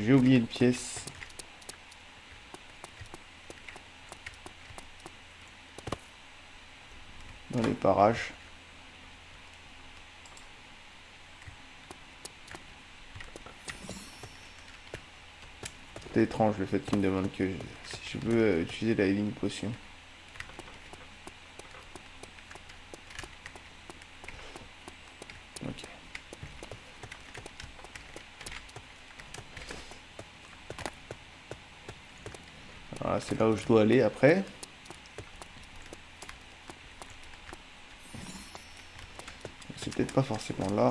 J'ai oublié une pièce. Dans les parages. C'est étrange le fait qu'il me demande que si je veux utiliser la healing potion. Ok. Voilà, c'est là où je dois aller après. C'est peut-être pas forcément là.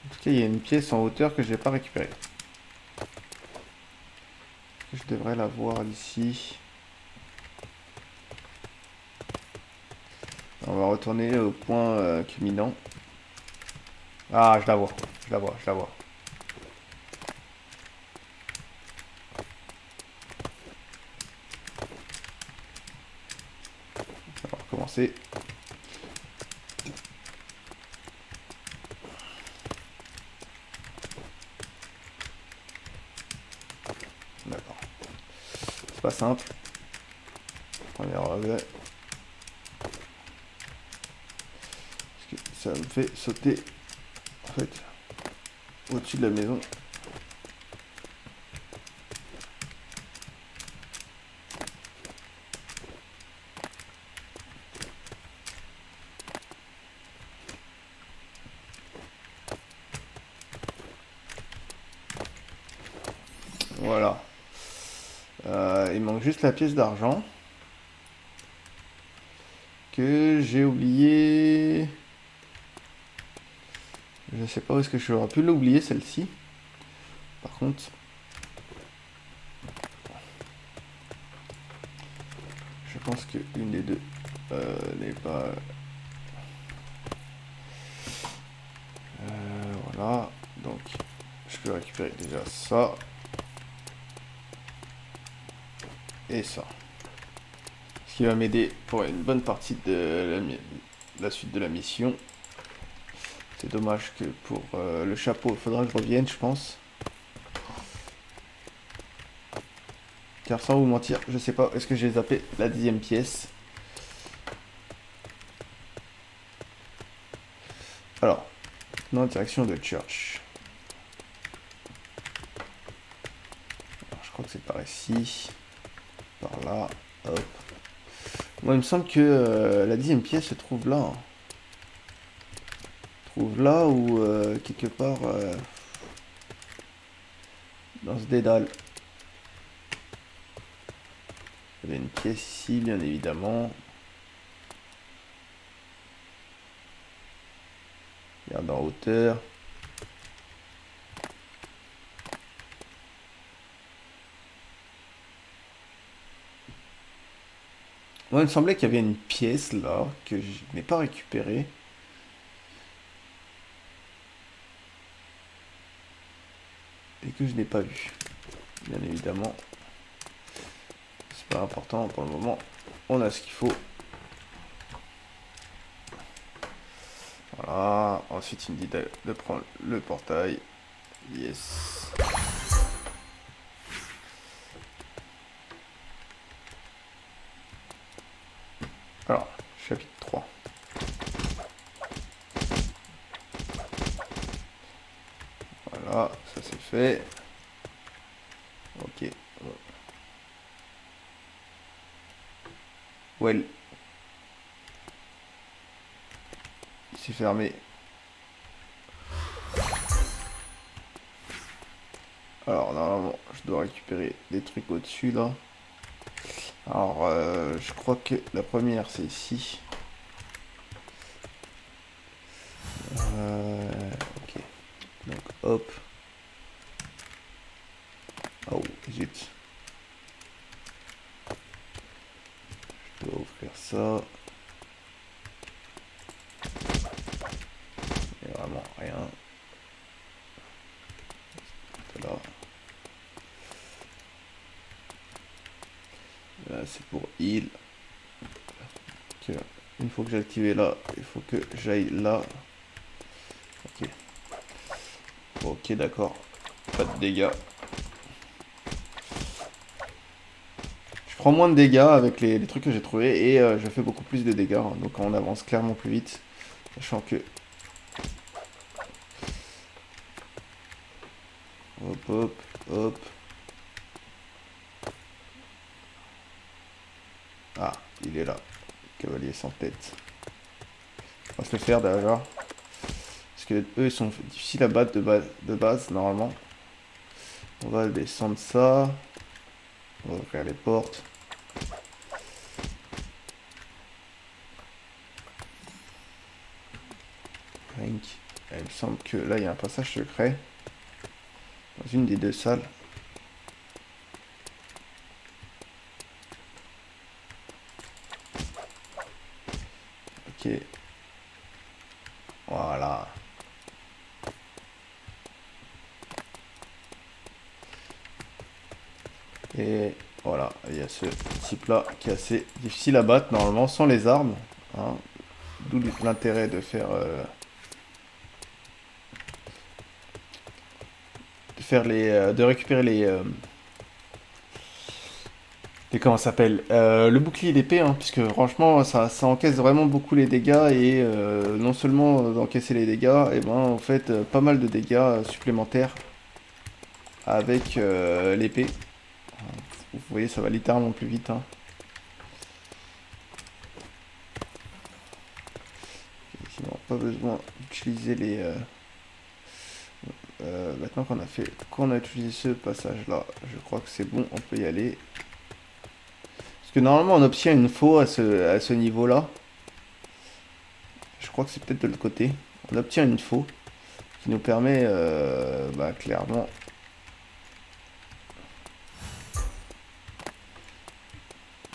En tout cas, il y a une pièce en hauteur que je n'ai pas récupérée. Je devrais la voir d'ici. On va retourner au point culminant. Ah, je la vois, je la vois, je la vois. Alors, recommencer. D'accord. C'est pas simple. Premier relevé. Parce que ça me fait sauter en fait au-dessus de la maison. Voilà. Il manque juste la pièce d'argent que j'ai oublié. Je sais pas où est-ce que j'aurais pu l'oublier celle-ci. Par contre, je pense que une des deux n'est pas. Voilà. Donc, je peux récupérer déjà ça et ça. Ce qui va m'aider pour une bonne partie de la suite de la mission. C'est dommage que pour le chapeau, il faudra que je revienne, je pense. Car sans vous mentir, je sais pas, est-ce que j'ai zappé la 10e pièce? Alors, dans la direction de Church. Alors, je crois que c'est par ici. Par là. Hop. Moi, il me semble que la 10e pièce se trouve là. Trouve là ou quelque part dans ce dédale. Il y avait une pièce ici, bien évidemment. Regarde en hauteur. Moi, il me semblait qu'il y avait une pièce là que je n'ai pas récupérée. Et que je n'ai pas vue. Bien évidemment. C'est pas important pour le moment. On a ce qu'il faut. Voilà. Ensuite, il me dit de prendre le portail. Yes. Alors, chapitre 3. Voilà, ça c'est fait. Ok. Well. C'est fermé. Alors, normalement, je dois récupérer des trucs au-dessus, là. Alors, je crois que la première, c'est ici. Ok. Donc, hop. Oh, zut. Je dois ouvrir ça. Il n'y a vraiment rien. Là. Là, c'est pour heal. Donc, une fois que j'ai activé là, il faut que j'aille là. Ok. Ok, d'accord. Pas de dégâts. Je prends moins de dégâts avec les trucs que j'ai trouvés et je fais beaucoup plus de dégâts. Hein, donc on avance clairement plus vite. Sachant que... Hop, hop, hop. Ah, il est là. Cavalier sans tête. On va se le faire d'ailleurs. Parce que eux, ils sont difficiles à battre de base, normalement. On va descendre ça. On va ouvrir les portes. Il me semble que là, il y a un passage secret. Dans une des deux salles. Ok. Voilà. Et Voilà, il y a ce type là qui est assez difficile à battre normalement sans les armes. Hein. D'où l'intérêt de faire... de récupérer comment ça s'appelle le bouclier d'épée, hein, puisque franchement ça encaisse vraiment beaucoup les dégâts et non seulement d'encaisser les dégâts, et ben en fait pas mal de dégâts supplémentaires avec l'épée. Vous voyez, ça va littéralement plus vite. Hein. Sinon, pas besoin d'utiliser les. Maintenant qu'on a utilisé ce passage-là, je crois que c'est bon, on peut y aller. Parce que normalement, on obtient une faux à ce niveau-là. Je crois que c'est peut-être de l'autre côté. On obtient une faux qui nous permet, clairement,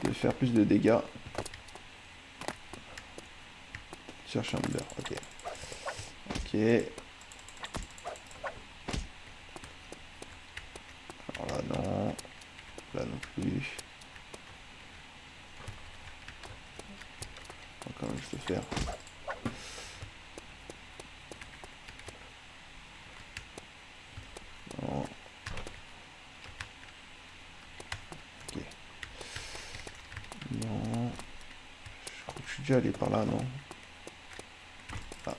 de faire plus de dégâts. Cherche un beurre, ok. Ok. Alors là, non. Là non plus. On va quand même se le faire. Non. Ok. Non. Je crois que je suis déjà allé par là, non? Ah.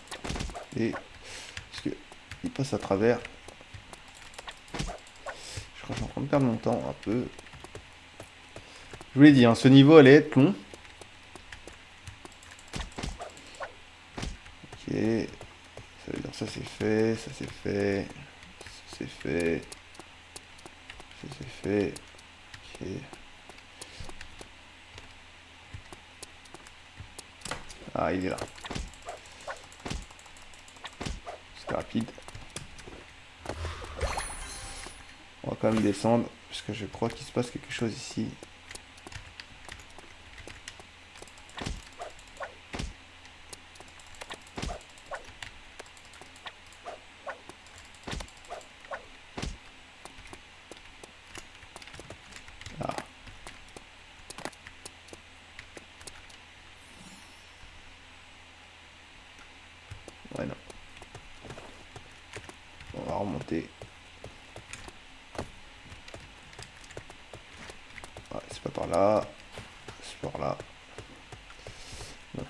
Et... Parce que... Il passe à travers. Je crois que je suis en train de perdre mon temps un peu. Je vous l'ai dit, hein, ce niveau allait être long. Ok. Ça veut dire ça c'est fait, ça c'est fait, ça c'est fait, ça c'est fait. Ok. Ah, il est là. C'était rapide. On va quand même descendre, parce que je crois qu'il se passe quelque chose ici. Ah. Ouais, non. On va remonter. Ouais, c'est pas par là. C'est par là. Non.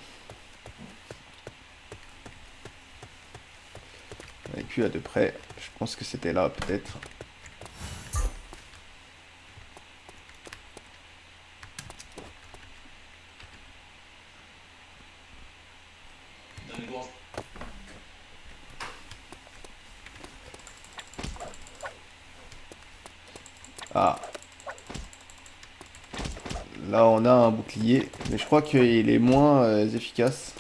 On est plus à de près. Je pense que c'était là, peut-être. Ah. Là, on a un bouclier. Mais je crois qu'il est moins efficace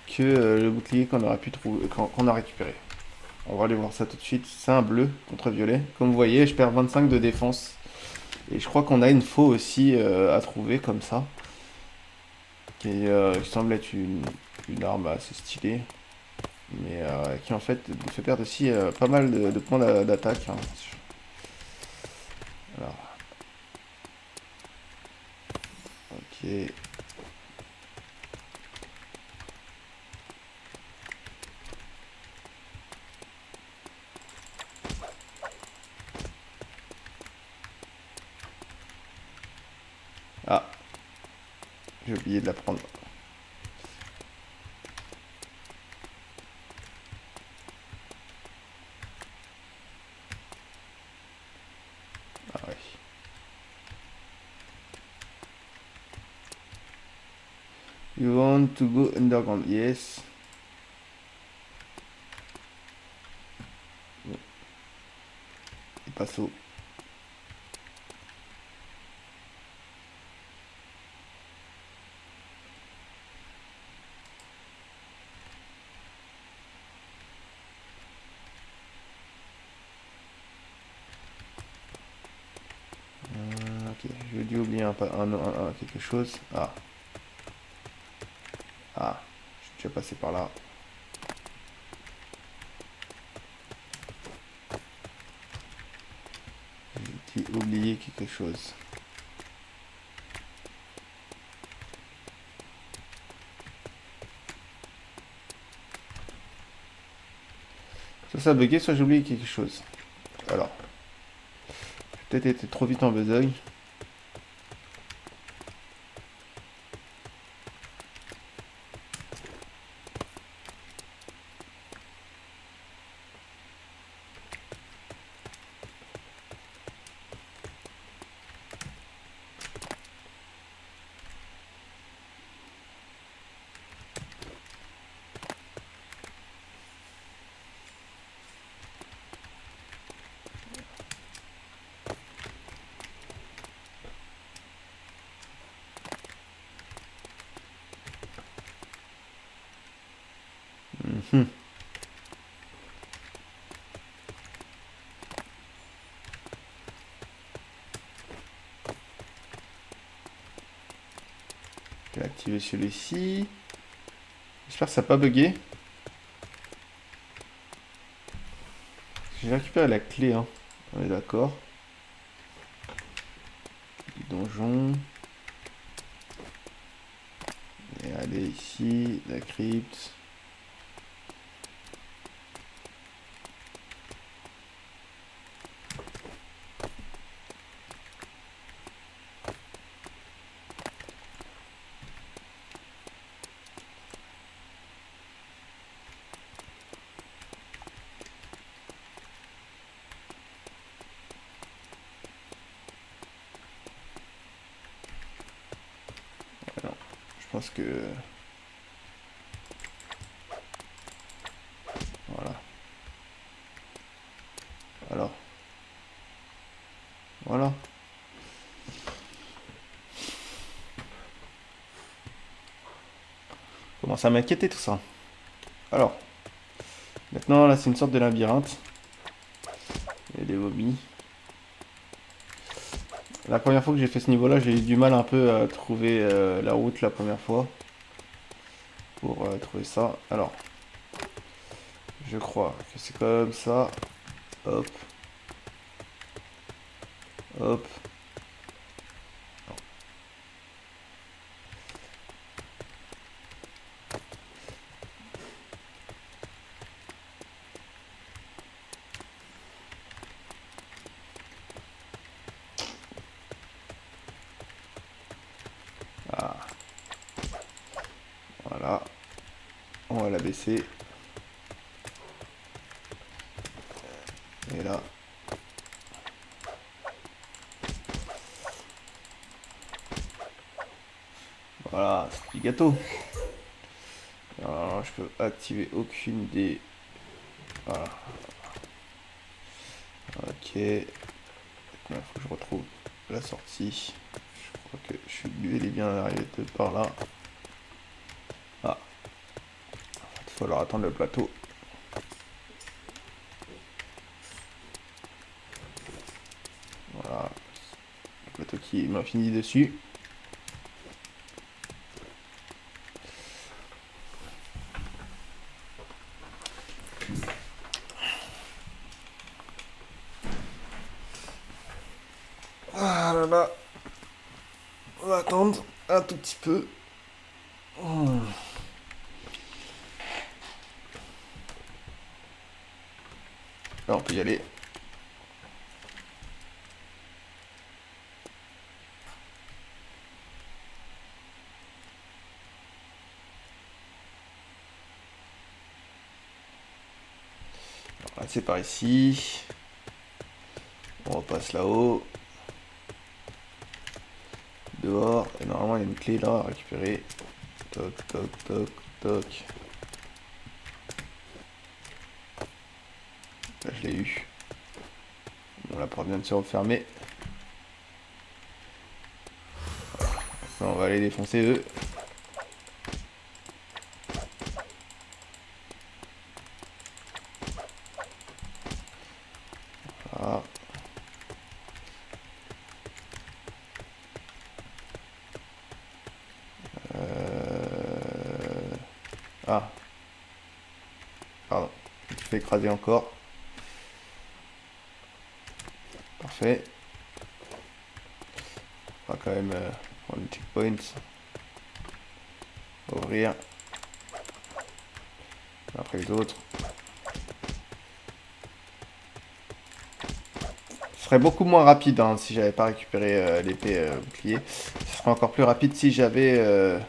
que le bouclier qu'on aurait pu trouver, qu'on a récupéré. On va aller voir ça tout de suite. C'est un bleu contre violet. Comme vous voyez, je perds 25 de défense. Et je crois qu'on a une faux aussi à trouver comme ça. Qui semble être une arme assez stylée. Mais qui en fait nous fait perdre aussi pas mal de points d'attaque. Hein. Alors. Ok. Ah. J'ai oublié de la prendre. Ah ouais. You want to go underground? Yes. Il passe au. Ok, j'ai dû oublier quelque chose. Ah. Ah, je suis déjà passé par là. oublié quelque chose. Soit ça a bugué, soit j'ai oublié quelque chose. Alors, j'ai peut-être été trop vite en besogne. Mhm. Je vais activer celui-ci. J'espère que ça n'a pas bugué. J'ai récupéré la clé, hein. On est d'accord. Du donjon. Et aller ici, la crypte. Alors, je pense que... Voilà. Alors. Voilà. Commence à m'inquiéter tout ça. Alors. Maintenant, là, c'est une sorte de labyrinthe. Il y a des vomis. La première fois que j'ai fait ce niveau-là, j'ai eu du mal un peu à trouver la route la première fois. Pour trouver ça. Alors. Je crois que c'est comme ça. Hop. Hop. Ah. Voilà. On va la baisser. Et là. Voilà, c'est du gâteau. Alors, je peux activer aucune des... Voilà. Ok. Il faut que je retrouve la sortie. Je crois que je suis bel et bien arrivé de par là. Ah. Il va falloir attendre le plateau. Voilà. Le plateau qui m'a fini dessus. Ah là là. On va attendre un tout petit peu. Là, on peut y aller. Alors, c'est par ici. On repasse là-haut. Dehors. Et normalement, il y a une clé là à récupérer. Toc, toc, toc, toc. Là, je l'ai eu. Bon, la porte vient de se refermer. Maintenant, on va aller défoncer eux. Voilà. Ah. Pardon. Je fais écraser encore. Parfait. quand même prendre le checkpoint. Ouvrir. Après les autres. Ce serait beaucoup moins rapide hein, si j'avais pas récupéré l'épée bouclier. Ce serait encore plus rapide si j'avais...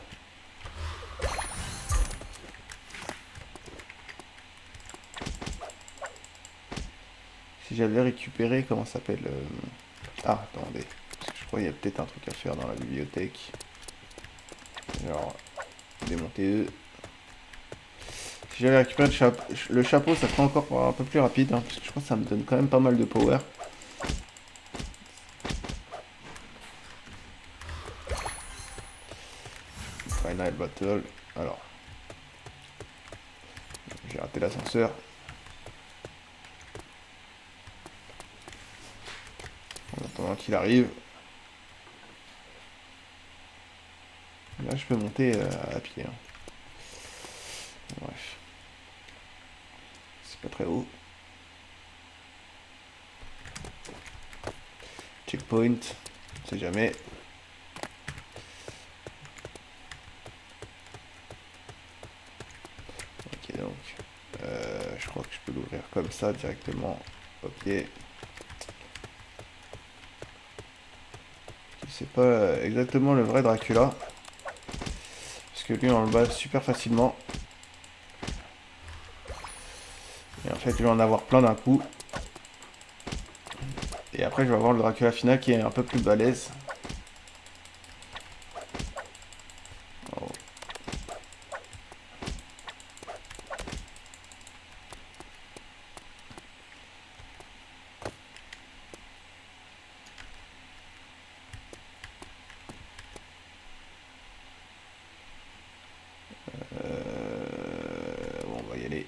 si j'avais récupéré... Comment ça s'appelle Ah, attendez. Parce que je crois qu'il y a peut-être un truc à faire dans la bibliothèque. Alors, démonter eux. Si j'avais récupéré le chapeau, ça serait encore un peu plus rapide. Hein, parce que je crois que ça me donne quand même pas mal de power. Final Battle. Alors. J'ai raté l'ascenseur. En attendant qu'il arrive. Là, je peux monter à pied. Hein. Bref. C'est pas très haut. Checkpoint. On sait jamais. Ok, donc. Je crois que je peux l'ouvrir comme ça directement. Ok. C'est pas exactement le vrai Dracula. Parce que lui, on le bat super facilement. Et en fait, je vais en avoir plein d'un coup. Et après, je vais avoir le Dracula final qui est un peu plus balèze. Oh. Bon, on va y aller.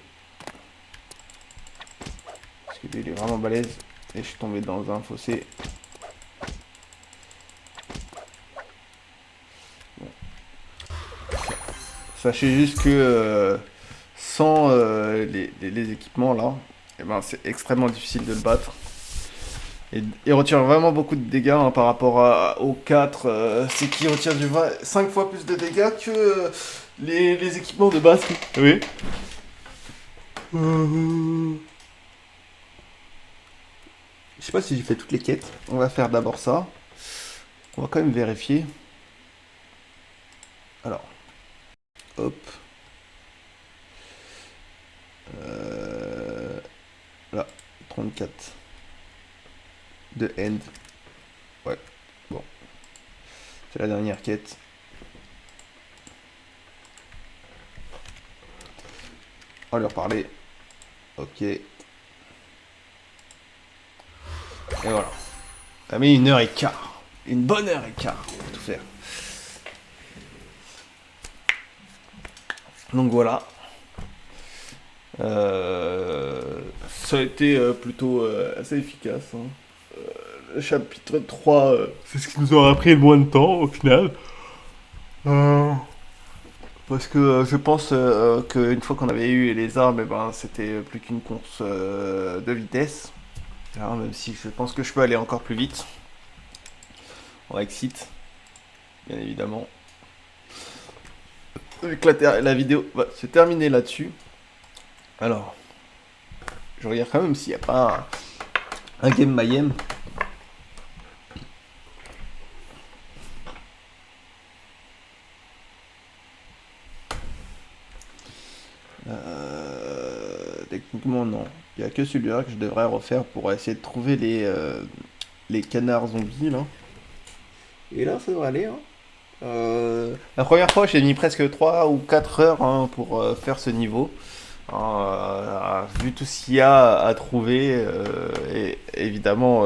Parce que lui, il est vraiment balèze. Et je suis tombé dans un fossé. Bon. Sachez juste que sans les équipements là, eh ben, c'est extrêmement difficile de le battre. Et il retire vraiment beaucoup de dégâts hein, par rapport au 4. C'est qu'il retire 5 fois plus de dégâts que les équipements de base. Oui. Je sais pas si j'ai fait toutes les quêtes. On va faire d'abord ça. On va quand même vérifier. Alors. Hop. Là. 34. De end. Ouais. Bon. C'est la dernière quête. On va leur parler. Ok. Et voilà. Ça a mis 1h15. Une bonne heure et quart pour tout faire. Donc voilà. Ça a été plutôt assez efficace. Hein. Le chapitre 3, c'est ce qui nous aura pris le moins de temps au final. Parce que je pense qu'une fois qu'on avait eu les armes, eh ben, c'était plus qu'une course de vitesse. Alors, même si je pense que je peux aller encore plus vite. On exit, bien évidemment. Vu que la vidéo va se terminer là-dessus. Alors, je regarde quand même s'il n'y a pas un Game Mayhem. Techniquement, non. Il n'y a que celui-là que je devrais refaire pour essayer de trouver les canards zombies, là. Et là, ça devrait aller, hein. La première fois, j'ai mis presque 3 ou 4 heures hein, pour faire ce niveau. Vu tout ce qu'il y a à trouver, et évidemment,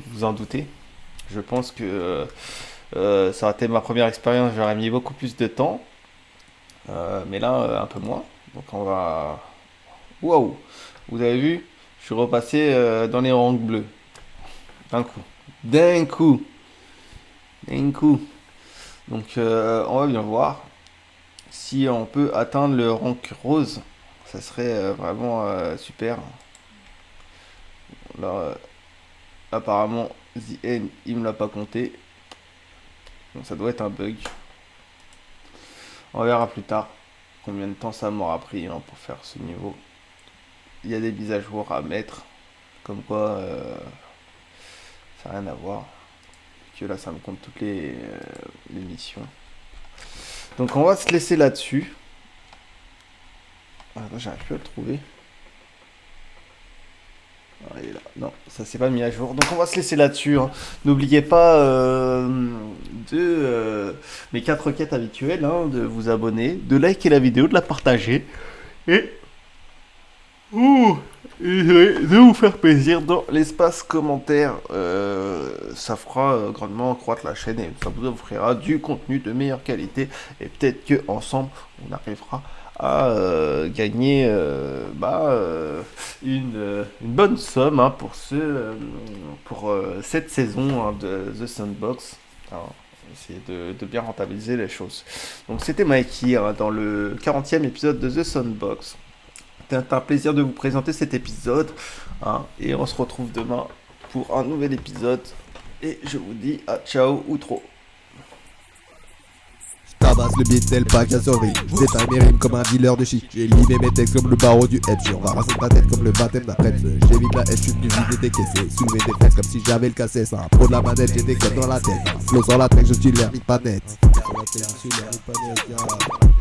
vous en doutez, je pense que ça aurait été ma première expérience, j'aurais mis beaucoup plus de temps. Mais là, un peu moins. Donc on va... Waouh! Vous avez vu? Je suis repassé dans les rangs bleus. D'un coup. D'un coup. D'un coup. Donc on va bien voir. Si on peut atteindre le rank rose, ça serait vraiment super. Là, apparemment, The End, il me l'a pas compté. Donc ça doit être un bug. On verra plus tard combien de temps ça m'aura pris hein, pour faire ce niveau. Il y a des mises à jour à mettre. Comme quoi, ça n'a rien à voir. Que là, ça me compte toutes les missions. Donc on va se laisser là-dessus. Ah, j'arrive plus à le trouver. Ah, il est là. Non, ça s'est pas mis à jour. Donc on va se laisser là-dessus. Hein. N'oubliez pas de mes 4 quêtes habituelles, hein, de vous abonner, de liker la vidéo, de la partager et de vous faire plaisir dans l'espace commentaire. Ça fera grandement croître la chaîne et ça vous offrira du contenu de meilleure qualité et peut-être que ensemble on arrivera à gagner une bonne somme hein, pour cette saison hein, de The Sandbox. Alors, essayer de bien rentabiliser les choses. Donc c'était Mikey hein, dans le 40e épisode de The Sandbox. C'était un plaisir de vous présenter cet épisode hein, et on se retrouve demain pour un nouvel épisode et je vous dis à ciao ou trop. Tabasse le beat tel pas qu'à sauver. J'éteins mes rimes comme un dealer de shit. J'ai limé mes textes comme le barreau du Edge. On va raser ta tête comme le baptême d'après. J'évite la haine, je suis venu vider tes caissés. Soulever des fesses comme si j'avais le cassé. C'est un pro de la manette, j'ai des codes dans la tête. Flow sur la tête, je suis l'air pas net. Sur la tête, je suis l'air pas net.